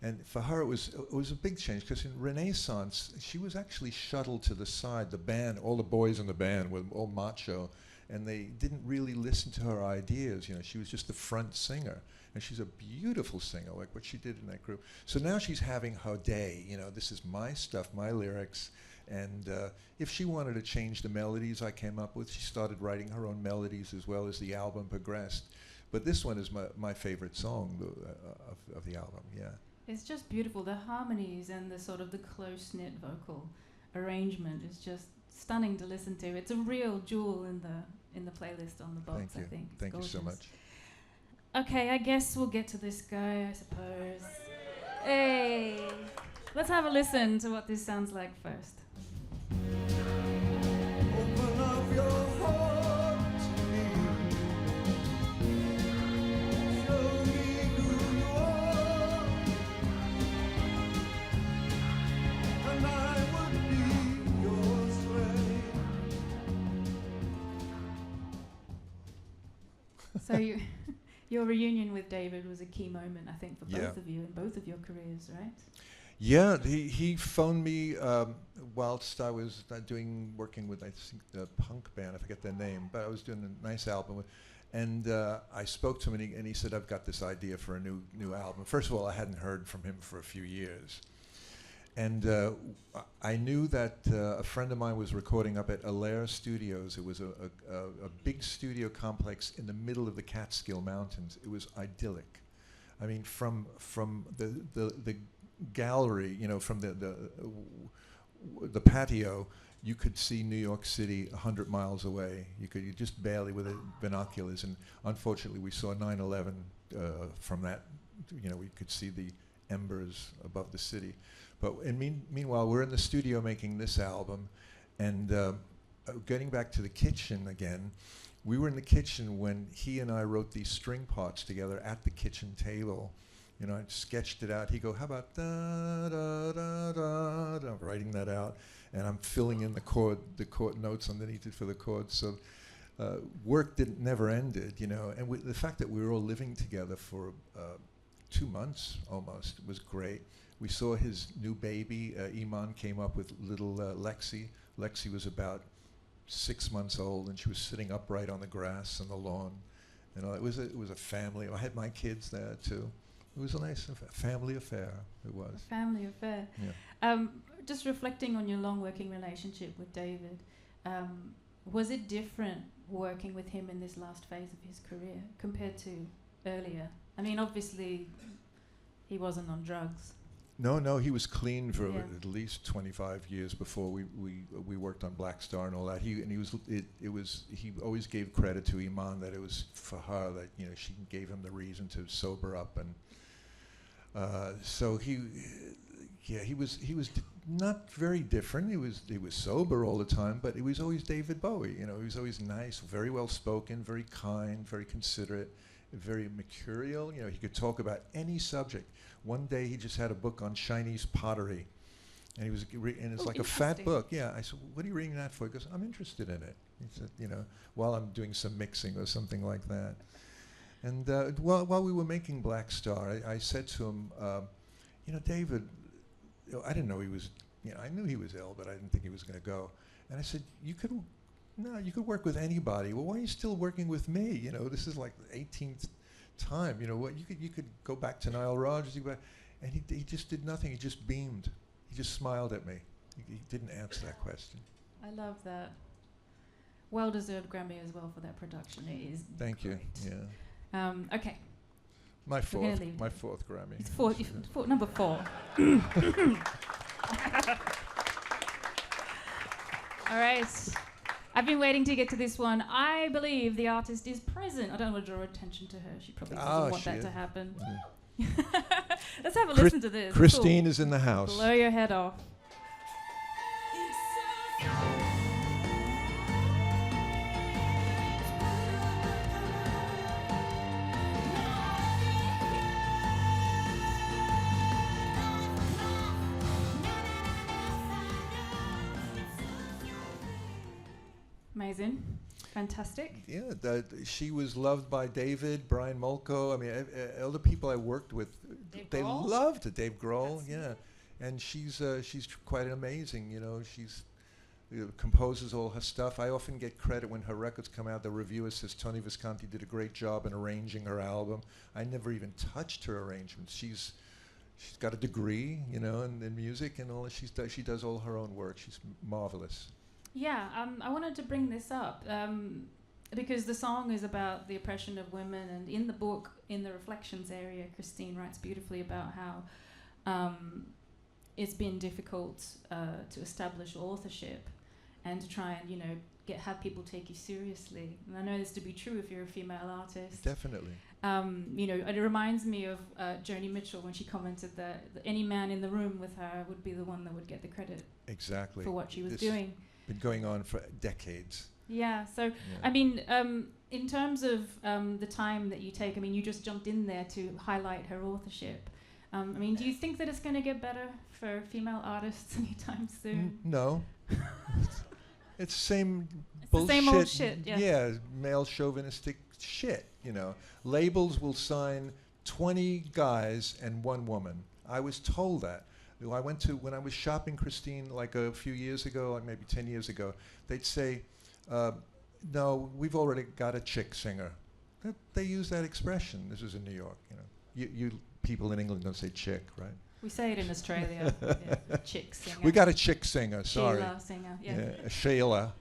And for her, it was a big change, because in Renaissance, she was actually shuttled to the side. The band, all the boys in the band were all macho, and they didn't really listen to her ideas. She was just the front singer. And she's a beautiful singer, like what she did in that group. So now she's having her day. This is my stuff, my lyrics. And if she wanted to change the melodies I came up with, she started writing her own melodies as well as the album progressed. But this one is my favorite song of the album, yeah. It's just beautiful. The harmonies and the sort of the close-knit vocal arrangement is just stunning to listen to. It's a real jewel in the playlist on the box, I think. It's Thank gorgeous. you so much. Okay, I guess we'll get to this guy, I suppose. Hey, let's have a listen to what this sounds like first. Open up your heart to me. Show me who you are, and I would be your slave. So your reunion with David was a key moment, I think, for Yeah. both of you in both of your careers, right? Yeah, he phoned me whilst I was working with, I think, the punk band. I forget their name, but I was doing a nice album. And I spoke to him, and he said, "I've got this idea for a new album." First of all, I hadn't heard from him for a few years. And I knew that a friend of mine was recording up at Allaire Studios. It was a big studio complex in the middle of the Catskill Mountains. It was idyllic. I mean, from the gallery, from the the patio, you could see New York City 100 miles away. You just barely with binoculars. And unfortunately, we saw 9/11 from that. You know, we could see the embers above the city. But meanwhile, we're in the studio making this album, and getting back to the kitchen again, we were in the kitchen when he and I wrote these string parts together at the kitchen table. You know, I sketched it out. He go, how about da da da da da? I'm writing that out, and I'm filling in the chord notes underneath it for the chords. So work never ended, you know. And the fact that we were all living together for 2 months almost was great. We saw his new baby. Iman came up with little Lexi. Lexi was about 6 months old, and she was sitting upright on the grass on the lawn. You know, it was a family. I had my kids there too. It was a nice family affair. It was. A family affair. Yeah. Just reflecting on your long working relationship with David, was it different working with him in this last phase of his career compared to earlier? I mean, obviously, he wasn't on drugs. No, he was clean for at least 25 years before we worked on Black Star and all that. He always gave credit to Iman that it was for her that, you know, she gave him the reason to sober up, and so he was not very different. He was sober all the time, but he was always David Bowie. You know, he was always nice, very well spoken, very kind, very considerate, very mercurial. You know, he could talk about any subject. One day he just had a book on Chinese pottery, and he was and it's like a fat book. Yeah, I said, "What are you reading that for?" He goes, "I'm interested in it." He said, "You know, while I'm doing some mixing or something like that." And while we were making Black Star, I said to him, "You know, David, you know, I didn't know he was. You know, I knew he was ill, but I didn't think he was going to go." And I said, "You could work with anybody. Well, why are you still working with me? You know, this is like the 18th time. You know what? You could go back to Nile Rodgers." And he just did nothing. He just beamed. He just smiled at me. He didn't answer that question. I love that. Well-deserved Grammy as well for that production. It is. Thank great. you. Yeah. Okay. My fourth Grammy. It's number 4. All right. I've been waiting to get to this one. I believe the artist is present. I don't want to draw attention to her. She probably doesn't want that to happen. Let's have a listen to this. Christine is in the house. Blow your head off. Amazing. Fantastic. Yeah, she was loved by David, Brian Molko. I mean, all the people I worked with, they loved it. Dave Grohl, yeah. And she's quite amazing, you know. She's composes all her stuff. I often get credit when her records come out. The reviewer says Tony Visconti did a great job in arranging her album. I never even touched her arrangements. She's got a degree, you know, in music and all. She does all her own work. She's marvelous. Yeah, I wanted to bring this up because the song is about the oppression of women, and in the book, in the reflections area, Christine writes beautifully about how it's been difficult to establish authorship and to try and, you know, have people take you seriously. And I know this to be true if you're a female artist. Definitely. You know, it reminds me of Joni Mitchell when she commented that any man in the room with her would be the one that would get the credit. Exactly. For what she was doing. Been going on for decades. Yeah, so, I mean, in terms of the time that you take, I mean, you just jumped in there to highlight her authorship. I mean, do you think that it's going to get better for female artists anytime soon? No. It's the same bullshit. The same old shit, yeah. Yeah, male chauvinistic shit, you know. Labels will sign 20 guys and 1 woman. I was told that. When I was shopping Christine like a few years ago, like maybe 10 years ago, they'd say, no, we've already got a chick singer. They use that expression. This is in New York, you know. You people in England don't say chick, right? We say it in Australia. Yeah, chick singer. We got a chick singer, sorry. Sheila singer, yeah. Sheila.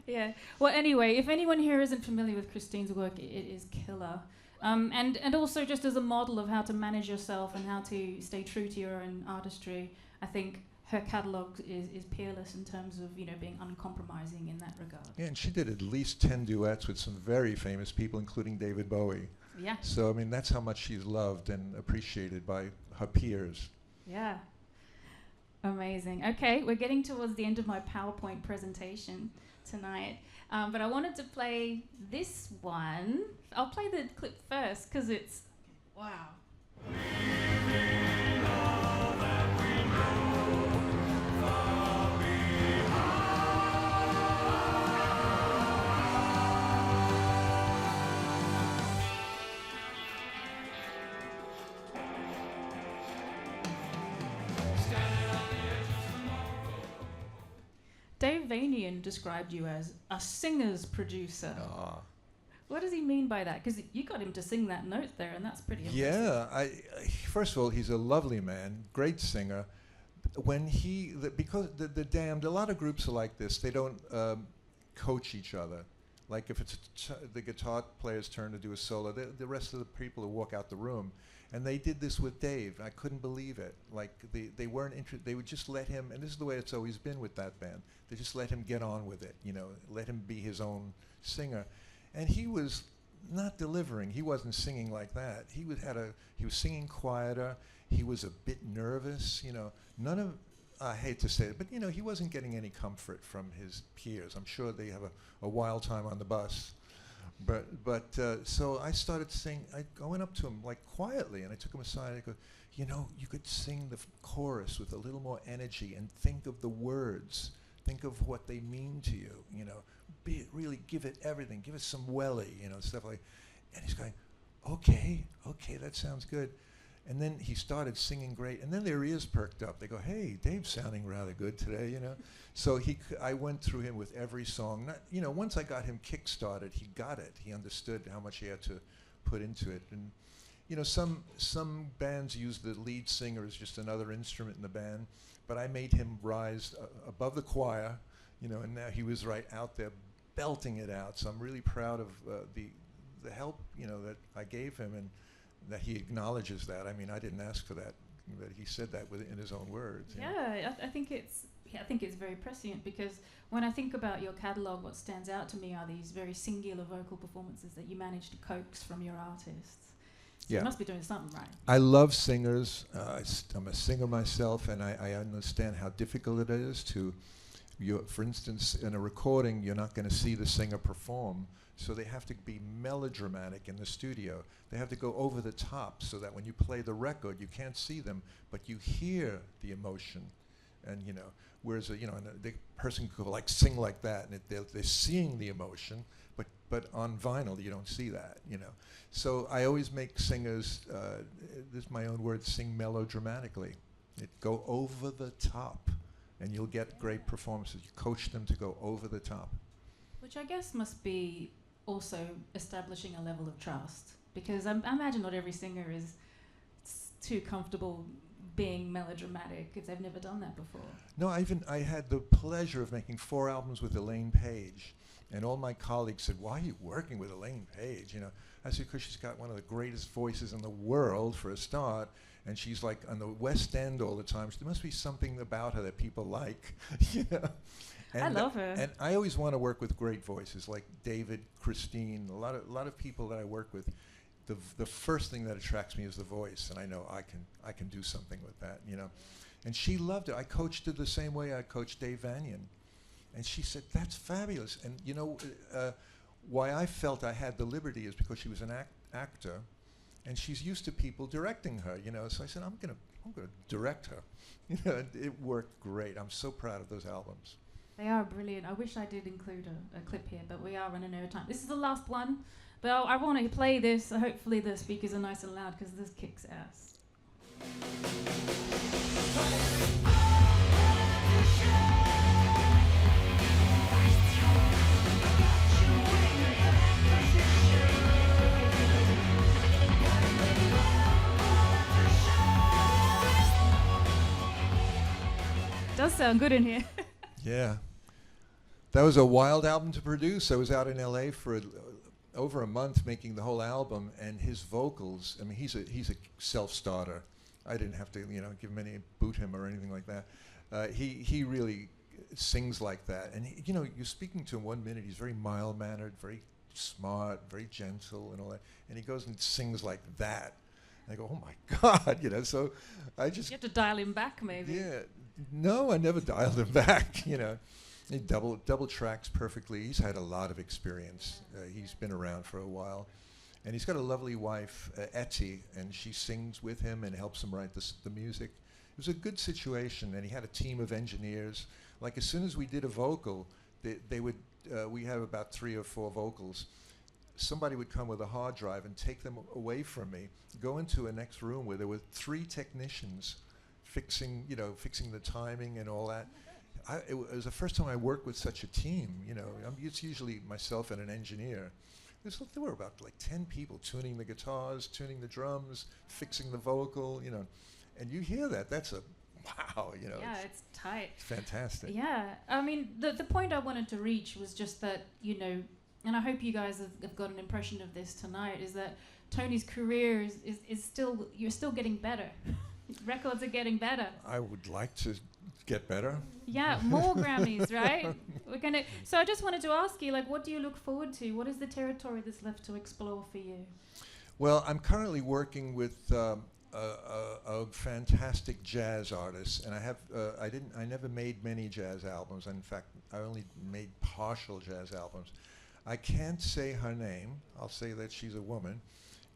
Yeah. Well, anyway, if anyone here isn't familiar with Christine's work, it is killer. And also just as a model of how to manage yourself and how to stay true to your own artistry, I think her catalogue is peerless in terms of, you know, being uncompromising in that regard. Yeah, and she did at least 10 duets with some very famous people, including David Bowie. Yeah. So, I mean, that's how much she's loved and appreciated by her peers. Yeah. Amazing. Okay, we're getting towards the end of my PowerPoint presentation tonight, but I wanted to play this one. I'll play the clip first because it's, wow. Dave Vanian described you as a singer's producer. Ah. What does he mean by that? Because you got him to sing that note there, and that's pretty impressive. Yeah, first of all, he's a lovely man, great singer. When because the Damned, a lot of groups are like this. They don't coach each other. Like if it's the guitar player's turn to do a solo, the rest of the people will walk out the room. And they did this with Dave. I couldn't believe it. Like they weren't interested. They would just let him, and this is the way it's always been with that band. They just let him get on with it, you know, let him be his own singer. And he was not delivering. He wasn't singing like that. He was singing quieter. He was a bit nervous, you know. I hate to say it, but you know, he wasn't getting any comfort from his peers. I'm sure they have a wild time on the bus. But so I started singing. I went up to him like quietly, and I took him aside. I go, you know, you could sing the chorus with a little more energy and think of the words. Think of what they mean to you. You know, really give it everything. Give it some welly. You know, stuff like. And he's going, okay, that sounds good. And then he started singing great. And then their ears perked up. They go, hey, Dave's sounding rather good today, you know. So I went through him with every song. You know, once I got him kick-started, he got it. He understood how much he had to put into it. And, you know, some bands use the lead singer as just another instrument in the band. But I made him rise above the choir, you know, and now he was right out there belting it out. So I'm really proud of the help, you know, that I gave him, and that he acknowledges that. I mean, I didn't ask for that, but he said that in his own words. Yeah, I think it's very prescient, because when I think about your catalogue, what stands out to me are these very singular vocal performances that you manage to coax from your artists. So you must be doing something right. I love singers. I'm a singer myself, and I understand how difficult it is to, for instance, in a recording, you're not going to see the singer perform. So they have to be melodramatic in the studio. They have to go over the top so that when you play the record, you can't see them, but you hear the emotion. And you know, whereas the person could like sing like that, and they're seeing the emotion, but on vinyl you don't see that. You know, so I always make singers, this is my own word, sing melodramatically. Go over the top, and you'll get great performances. You coach them to go over the top. Which I guess must be also establishing a level of trust, because I imagine not every singer is too comfortable being melodramatic if they've never done that before. No, I had the pleasure of making 4 albums with Elaine Paige, and all my colleagues said, why are you working with Elaine Paige? You know, I said, because she's got one of the greatest voices in the world for a start, and she's like on the West End all the time. So there must be something about her that people like, you know. And I love her. And I always want to work with great voices like David, Christine, a lot of people that I work with. The first thing that attracts me is the voice, and I know I can do something with that, you know. And she loved it. I coached her the same way I coached Dave Vanian, and she said, "That's fabulous." And you know, why I felt I had the liberty is because she was an actor, and she's used to people directing her, you know. So I said, I'm gonna direct her. You know, and it worked great. I'm so proud of those albums. They are brilliant. I wish I did include a clip here, but we are running out of time. This is the last one, but I want to play this. Hopefully the speakers are nice and loud, because this kicks ass. Does sound good in here. Yeah. That was a wild album to produce. I was out in LA for over a month making the whole album, and his vocals, I mean, he's a self-starter. I didn't have to, you know, give him boot him or anything like that. He really sings like that, and you know, you're speaking to him 1 minute, he's very mild-mannered, very smart, very gentle, and all that, and he goes and sings like that. And I go, oh my God, you know. So I just You have to dial him back, maybe. yeah. No, I never dialed him back. You know, he double tracks perfectly. He's had a lot of experience. He's been around for a while, and he's got a lovely wife, Etty, and she sings with him and helps him write the music. It was a good situation, and he had a team of engineers. Like as soon as we did a vocal, they would. We have about 3 or 4 vocals. Somebody would come with a hard drive and take them away from me, go into a next room where there were 3 technicians fixing the timing and all that. It was the first time I worked with such a team, you know. It's usually myself and an engineer. There were about like 10 people tuning the guitars, tuning the drums, fixing the vocal, you know. And you hear that, that's a wow, you know. Yeah, it's tight. It's fantastic. Yeah, I mean, the point I wanted to reach was just that, you know, and I hope you guys have got an impression of this tonight, is that Tony's career is still, you're still getting better. Records are getting better. I would like to get better. Yeah, more Grammys, right? So I just wanted to ask you, like, what do you look forward to? What is the territory that's left to explore for you? Well, I'm currently working with a fantastic jazz artist, and I never made many jazz albums. In fact, I only made partial jazz albums. I can't say her name. I'll say that she's a woman,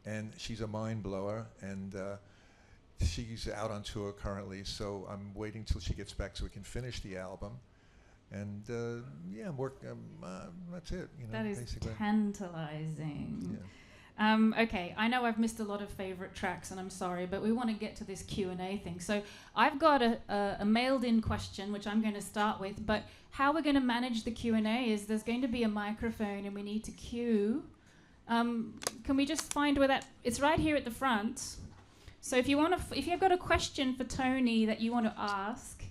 and she's a mind blower, and she's out on tour currently, so I'm waiting till she gets back so we can finish the album. And yeah, I'm working. That's it. You know, that is basically. Tantalizing. Yeah. Okay, I know I've missed a lot of favorite tracks, and I'm sorry, but we want to get to this Q&A thing. So I've got a mailed-in question, which I'm going to start with. But how we're going to manage the Q&A is there's going to be a microphone, and we need to queue. Can we just find where that? It's right here at the front. So if you've got a question for Tony that you want to ask,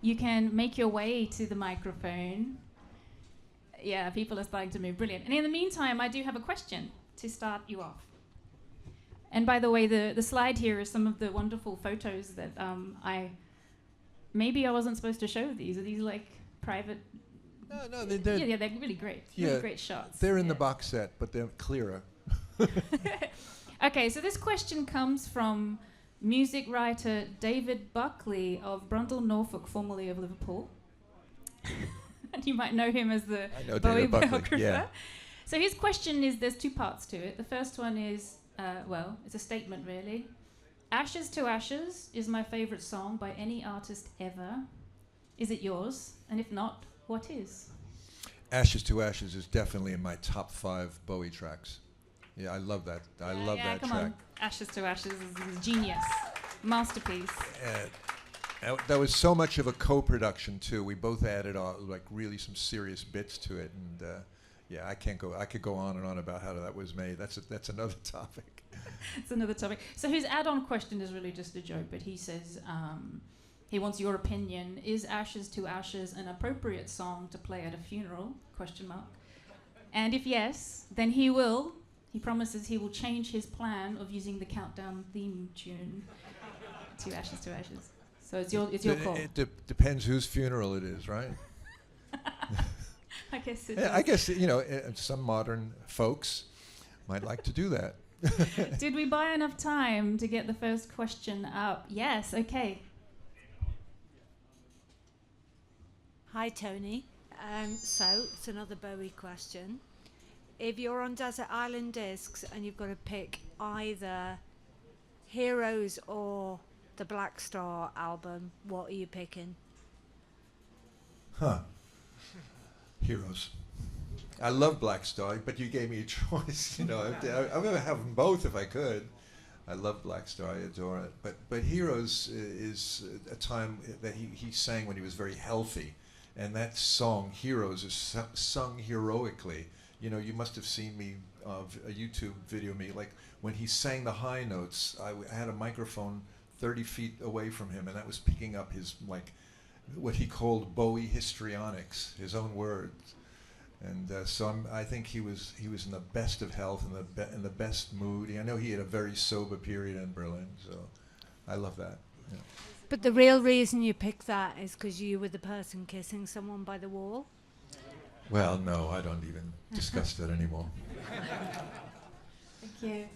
you can make your way to the microphone. Yeah, people are starting to move. Brilliant. And in the meantime, I do have a question to start you off. And by the way, the slide here is some of the wonderful photos that maybe I wasn't supposed to show these. Are these like private? No, they're really great. Yeah, really great shots. They're in the box set, but they're clearer. Okay, so this question comes from music writer David Buckley of Brundall, Norfolk, formerly of Liverpool. And you might know him as the Bowie biographer. Yeah. So his question is, there's 2 parts to it. The first one is, well, it's a statement really. Ashes to Ashes is my favorite song by any artist ever. Is it yours? And if not, what is? Ashes to Ashes is definitely in my top 5 Bowie tracks. Yeah, I love that. I love that come track. On. Ashes to Ashes is genius. Masterpiece. That was so much of a co-production too. We both added like really some serious bits to it, and yeah, I could go on and on about how that was made. That's another topic. It's another topic. So his add-on question is really just a joke, but he says he wants your opinion. Is Ashes to Ashes an appropriate song to play at a funeral? ? And if yes, then he promises he will change his plan of using the countdown theme tune to Ashes to Ashes. So it's your call. It depends whose funeral it is, right? I guess it I guess, you know, some modern folks might like to do that. Did we buy enough time to get the first question up? Yes, okay. Hi, Tony. So, it's another Bowie question. If you're on Desert Island Discs and you've got to pick either Heroes or the Black Star album, what are you picking? Heroes. I love Black Star, but you gave me a choice. You know, I would have them both if I could. I love Black Star. I adore it. But Heroes is a time that he sang when he was very healthy. And that song, Heroes, is sung heroically. You know, you must have seen me, a YouTube video of me, like when he sang the high notes, I had a microphone 30 feet away from him, and that was picking up his, like, what he called Bowie histrionics, his own words. And so I think he was in the best of health and in the best mood. I know he had a very sober period in Berlin, so I love that. Yeah. But the real reason you picked that is because you were the person kissing someone by the wall? Well, no, I don't even discuss that anymore. Thank you.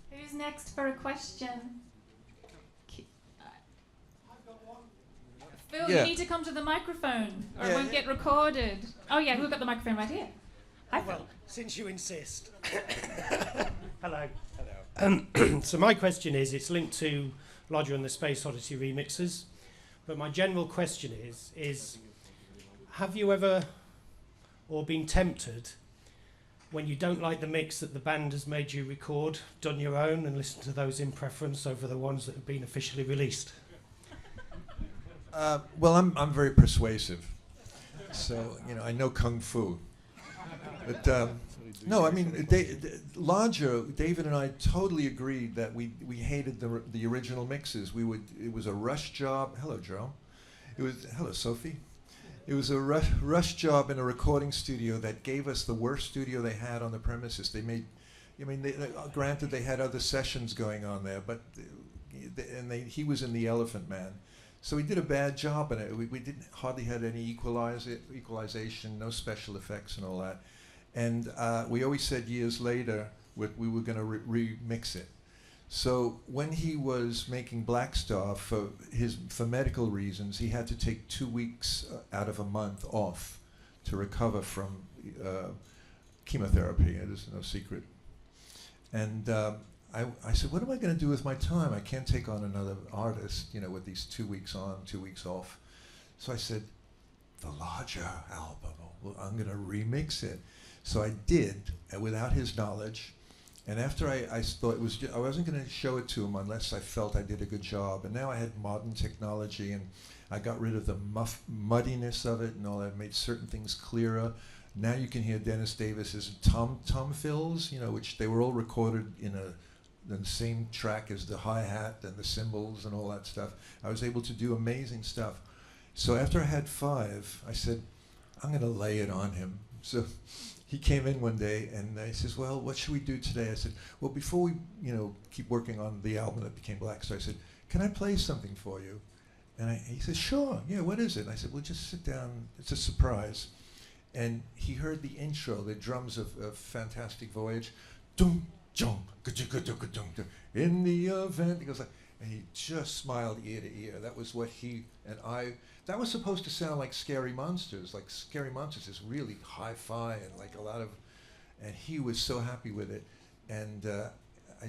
Who's next for a question? Phil, Yeah. you need to come to the microphone or it Yeah, won't get recorded. Oh yeah, we've got the microphone right here. Hi, Phil. Well, since you insist. Hello. Hello. So my question is, it's linked to Lodger and the Space Odyssey remixes, but my general question is have you ever, or been tempted, when you don't like the mix that the band has made you record, done your own and listened to those in preference over the ones that have been officially released? Well, I'm very persuasive, so I know kung fu. But no, I mean, Lodger, David and I totally agreed that we hated the original mixes. It was a rush job. Hello, Joe. Hello, Sophie. It was a rush job in a recording studio that gave us the worst studio they had on the premises. Granted, they had other sessions going on there, but he was in the Elephant Man. So we did a bad job in it. We hardly had any equalization, no special effects and all that. And we always said years later we were going to remix it. So when he was making Black Star for medical reasons, he had to take 2 weeks out of a month off to recover from chemotherapy. It is no secret. And I said, what am I going to do with my time? I can't take on another artist, with these 2 weeks on, 2 weeks off. So I said, the Lodger album, I'm going to remix it. So I did, without his knowledge. And after I thought I wasn't going to show it to him unless I felt I did a good job. And now I had modern technology, and I got rid of the muddiness of it and all that, made certain things clearer. Now you can hear Dennis Davis's tom fills, which they were all recorded in the same track as the hi-hat and the cymbals and all that stuff. I was able to do amazing stuff. So after I had 5, I said, I'm going to lay it on him. So he came in one day and he says, well, what should we do today? I said, well, before we keep working on the album that became Black Star, I said, can I play something for you? And he said, sure, yeah, what is it? And I said, well, just sit down, it's a surprise. And he heard the intro, the drums of Fantastic Voyage, dum, jum, in the event. He goes like, and he just smiled ear to ear. That was what he and I. That was supposed to sound like Scary Monsters. Like Scary Monsters is really hi-fi and like a lot of. And he was so happy with it. And I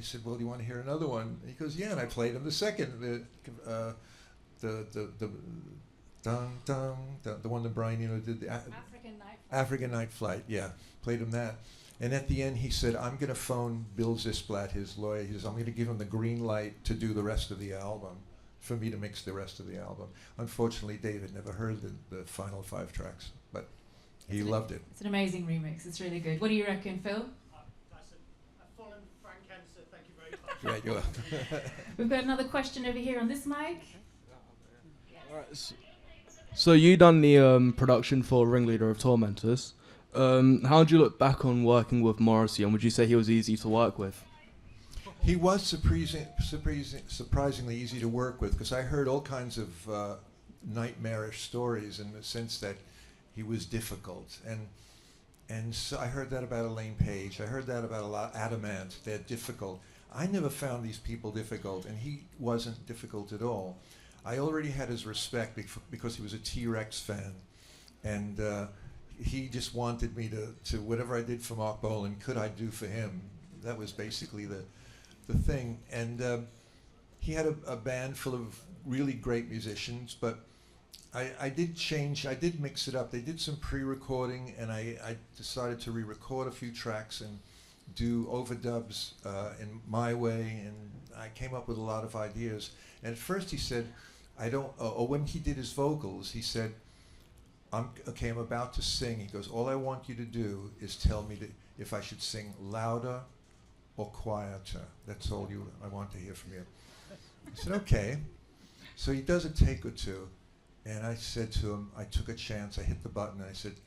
said, "Well, do you want to hear another one?" And he goes, "Yeah." And I played him the second, the one that Brian did the African Night Flight. Yeah, played him that. And at the end, he said, I'm going to phone Bill Zisblatt, his lawyer. He says, I'm going to give him the green light to do the rest of the album, for me to mix the rest of the album. Unfortunately, David never heard the final 5 tracks, but he loved it. It's an amazing remix. It's really good. What do you reckon, Phil? That's a full and frank answer. Thank you very much. Right, you are. We've got another question over here on this mic. Right, so you done the production for Ringleader of Tormentors. How do you look back on working with Morrissey, and would you say he was easy to work with? He was surprisingly easy to work with, because I heard all kinds of nightmarish stories in the sense that he was difficult. And so I heard that about Elaine Page. I heard that about a lot Adamant. They're difficult. I never found these people difficult, and he wasn't difficult at all. I already had his respect because he was a T.Rex fan. And he just wanted me to whatever I did for Marc Bolan, could I do for him? That was basically the thing. And he had a band full of really great musicians, but I did mix it up. They did some pre-recording, and I decided to re-record a few tracks and do overdubs in my way, and I came up with a lot of ideas. And at first he said, when he did his vocals, he said, I'm about to sing. He goes, all I want you to do is tell me if I should sing louder or quieter. That's all I want to hear from you. I said, okay. So he does a take or two, and I said to him, I took a chance, I hit the button, and I said,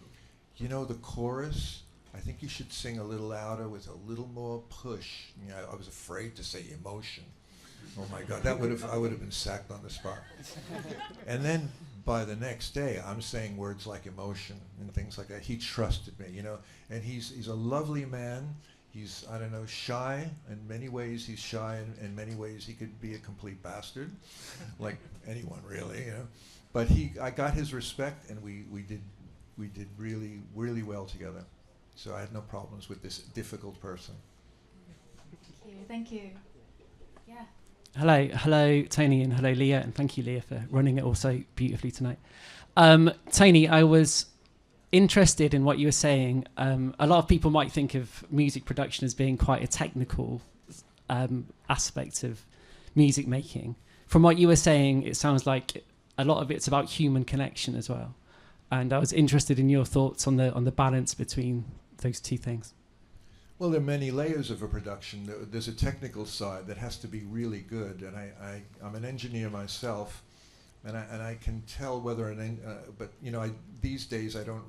the chorus, I think you should sing a little louder with a little more push. I was afraid to say emotion. Oh my God, I would have been sacked on the spot. And then by the next day, I'm saying words like emotion and things like that. He trusted me, you know, and he's a lovely man. He's, I don't know, shy. In many ways, he's shy. In many ways, he could be a complete bastard, like anyone really, you know. But I got his respect, and we did really, really well together. So I had no problems with this difficult person. Thank you. Yeah. Hello, Tony, and hello, Leah, and thank you, Leah, for running it all so beautifully tonight. Tony, I was interested in what you were saying. A lot of people might think of music production as being quite a technical aspect of music making. From what you were saying, it sounds like a lot of it's about human connection as well. And I was interested in your thoughts on the balance between those two things. Well, there are many layers of a production. There's a technical side that has to be really good, and I'm an engineer myself, and I can tell whether but you know, these days I don't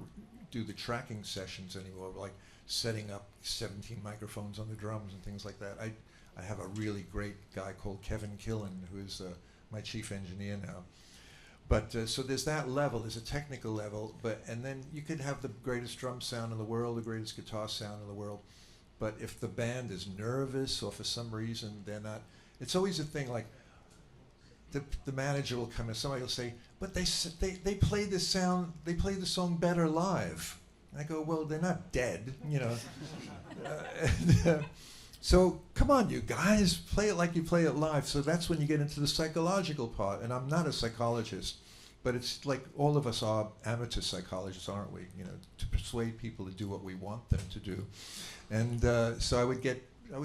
do the tracking sessions anymore, like setting up 17 microphones on the drums and things like that. I have a really great guy called Kevin Killen, who is my chief engineer now. But so there's that level, there's a technical level, and then you could have the greatest drum sound in the world, the greatest guitar sound in the world. But if the band is nervous or for some reason they're not, it's always a thing like the manager will come in, somebody will say, but they play the song better live. And I go, well, they're not dead, you know. So come on, you guys, play it like you play it live. So that's when you get into the psychological part. And I'm not a psychologist, but it's like all of us are amateur psychologists, aren't we? You know, to persuade people to do what we want them to do. And so I would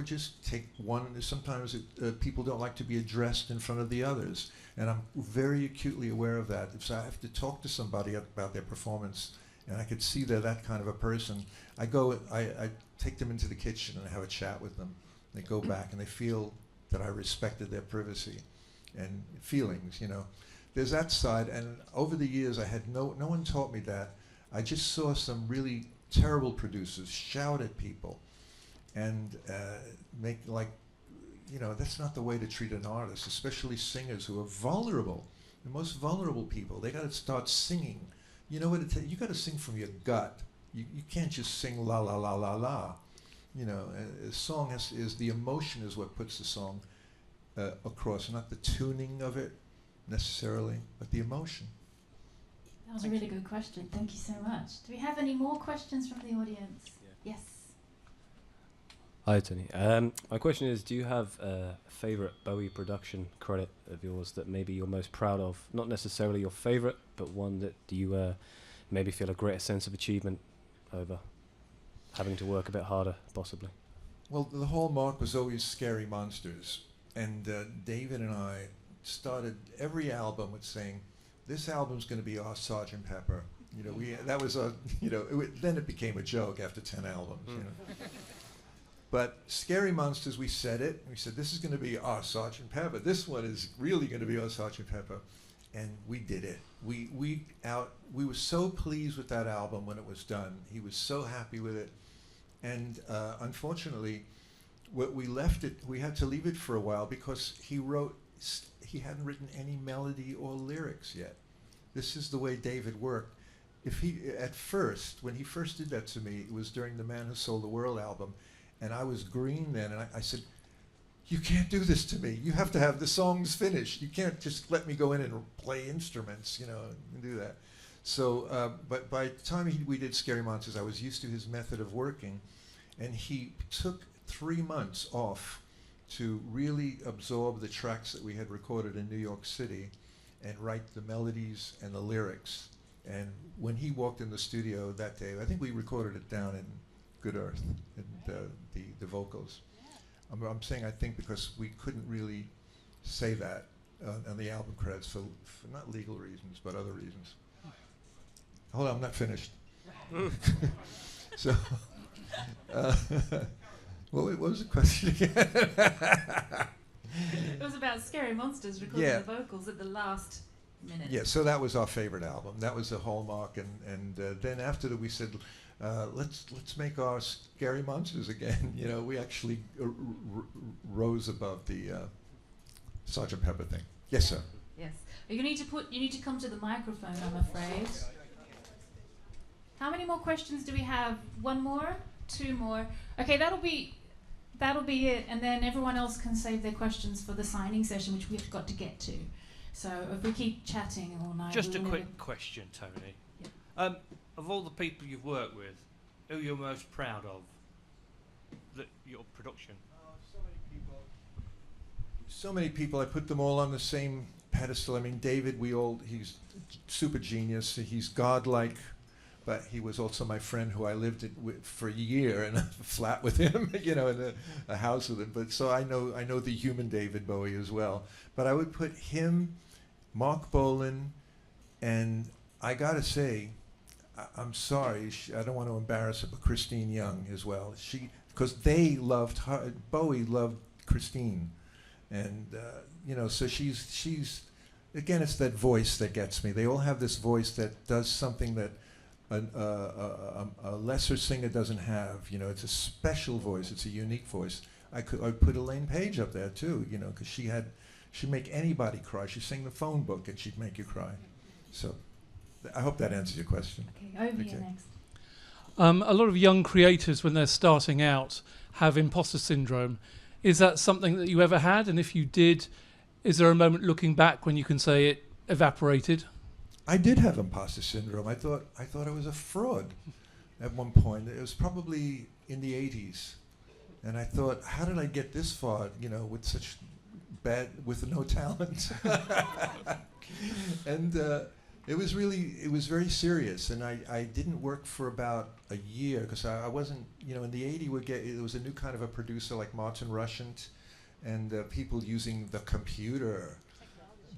just take one. Sometimes people don't like to be addressed in front of the others, and I'm very acutely aware of that. If I have to talk to somebody about their performance, and I could see they're that kind of a person, I take them into the kitchen and I have a chat with them. They go back and they feel that I respected their privacy and feelings, you know. There's that side, and over the years I had no one taught me that. I just saw some really terrible producers shout at people and make like, you know, that's not the way to treat an artist, especially singers who are vulnerable. The most vulnerable people, they got to start singing. You know what you got to sing from your gut. You can't just sing la la la la la. You know, a song is the emotion is what puts the song across, not the tuning of it necessarily, but the emotion. That was a really good question. Thank you so much. Do we have any more questions from the audience? Yeah. Yes. Hi, Tony. My question is, do you have a favorite Bowie production credit of yours that maybe you're most proud of? Not necessarily your favorite, but one that you maybe feel a greater sense of achievement over having to work a bit harder, possibly? Well, the hallmark was always Scary Monsters. And David and I started every album with saying, this album's going to be our Sgt. Pepper. You know, that was a, you know, then it became a joke after 10 albums, you know. But Scary Monsters, we said it. We said, this is going to be our Sgt. Pepper. This one is really going to be our Sgt. Pepper. And we did it. We were so pleased with that album when it was done. He was so happy with it. And unfortunately, we had to leave it for a while because he hadn't written any melody or lyrics yet. This is the way David worked. When he first did that to me, it was during the Man Who Sold the World album, and I was green then, and I said, you can't do this to me. You have to have the songs finished. You can't just let me go in and play instruments, you know, and do that. So, but by the time we did Scary Monsters, I was used to his method of working, and he took 3 months off to really absorb the tracks that we had recorded in New York City and write the melodies and the lyrics. And when he walked in the studio that day, I think we recorded it down in Good Earth, and the vocals. I'm saying I think because we couldn't really say that on the album credits for not legal reasons, but other reasons. Hold on, I'm not finished. So, what was the question again? It was about Scary Monsters recording the vocals at the last minute. Yeah, so that was our favorite album. That was a hallmark, and then after that we said, let's make our Scary Monsters again. You know, we actually rose above the Sgt. Pepper thing. Yes, sir. Yes. You need to come to the microphone, I'm afraid. How many more questions do we have? One more? Two more? Okay, that'll be it, and then everyone else can save their questions for the signing session, which we've got to get to. So if we keep chatting all night... Just a quick question, Tony. Yeah. Of all the people you've worked with, who you're most proud of? Your production? So many people. I put them all on the same pedestal. I mean, David, he's super genius. He's godlike, but he was also my friend who I lived for a year in a flat with him, in a house with him. But so I know the human David Bowie as well. But I would put him, Marc Bolan, and I gotta say, I'm sorry, I don't want to embarrass her, but Christine Young as well. Because they loved her. Bowie loved Christine, and so she's again, it's that voice that gets me. They all have this voice that does something that a lesser singer doesn't have. It's a special voice. It's a unique voice. I'd put Elaine Page up there too. Because she'd make anybody cry. She'd sing the phone book and she'd make you cry. So, I hope that answers your question. Okay, over here next. A lot of young creators, when they're starting out, have imposter syndrome. Is that something that you ever had? And if you did, is there a moment looking back when you can say it evaporated? I did have imposter syndrome. I thought I was a fraud at one point. It was probably in the 80s. And I thought, how did I get this far, with no talent? And it was very serious, and I didn't work for about a year because I wasn't, in the 80s it was a new kind of a producer like Martin Rushent, and people using the computer,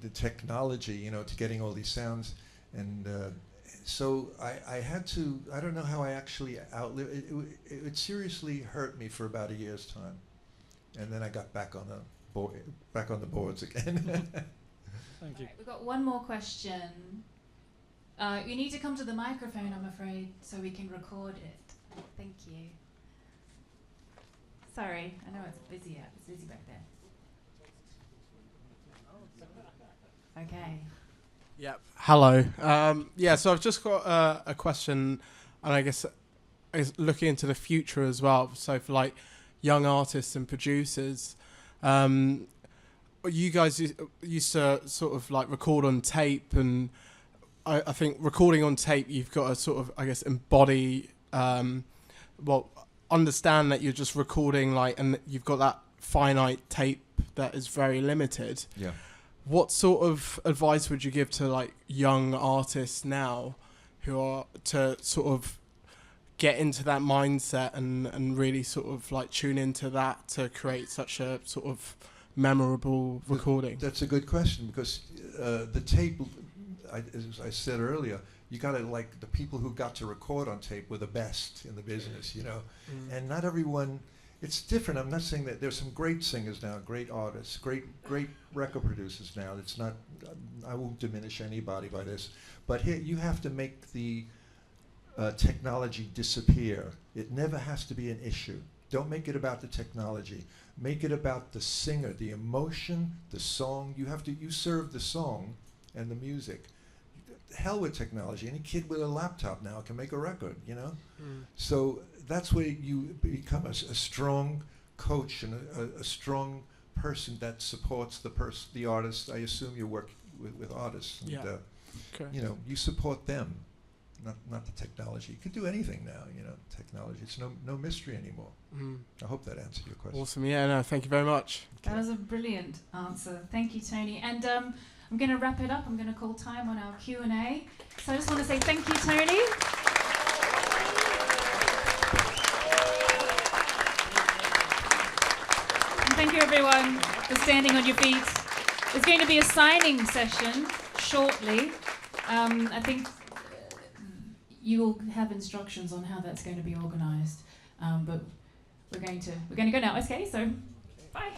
the technology, to getting all these sounds, and so I had to. I don't know how I actually outlived it. It seriously hurt me for about a year's time, and then I got back on the boards again. Thank you. We've got one more question. You need to come to the microphone, I'm afraid, so we can record it. Thank you. Sorry, I know it's busy back there. Okay. Yep. Hello. So I've just got a question, and I guess is looking into the future as well. So for like young artists and producers, you guys used to sort of like record on tape, and I think recording on tape, you've got to sort of, I guess, embody, understand that you're just recording, and you've got that finite tape that is very limited. Yeah. What sort of advice would you give to young artists now who are to sort of get into that mindset and really sort of tune into that to create such a sort of memorable recording? That's a good question, because the tape, as I said earlier, you got to the people who got to record on tape were the best in the business, and not everyone. It's different. I'm not saying that there's some great singers now, great artists, great record producers now. It's not. I won't diminish anybody by this, but here you have to make the technology disappear. It never has to be an issue. Don't make it about the technology. Make it about the singer, the emotion, the song. You serve the song and the music. Hell with technology. Any kid with a laptop now can make a record, So that's where you become a strong coach and a strong person that supports the artist. I assume you work with artists. And, okay. You support them, not the technology. You can do anything now, technology. It's no mystery anymore. I hope that answered your question. Awesome. Yeah, no, thank you very much. That was a brilliant answer. Thank you, Tony. And I'm going to wrap it up. I'm going to call time on our Q&A. So I just want to say thank you, Tony. And thank you, everyone, for standing on your feet. There's going to be a signing session shortly. I think you'll have instructions on how that's going to be organised. But we're going to go now. Okay, so bye.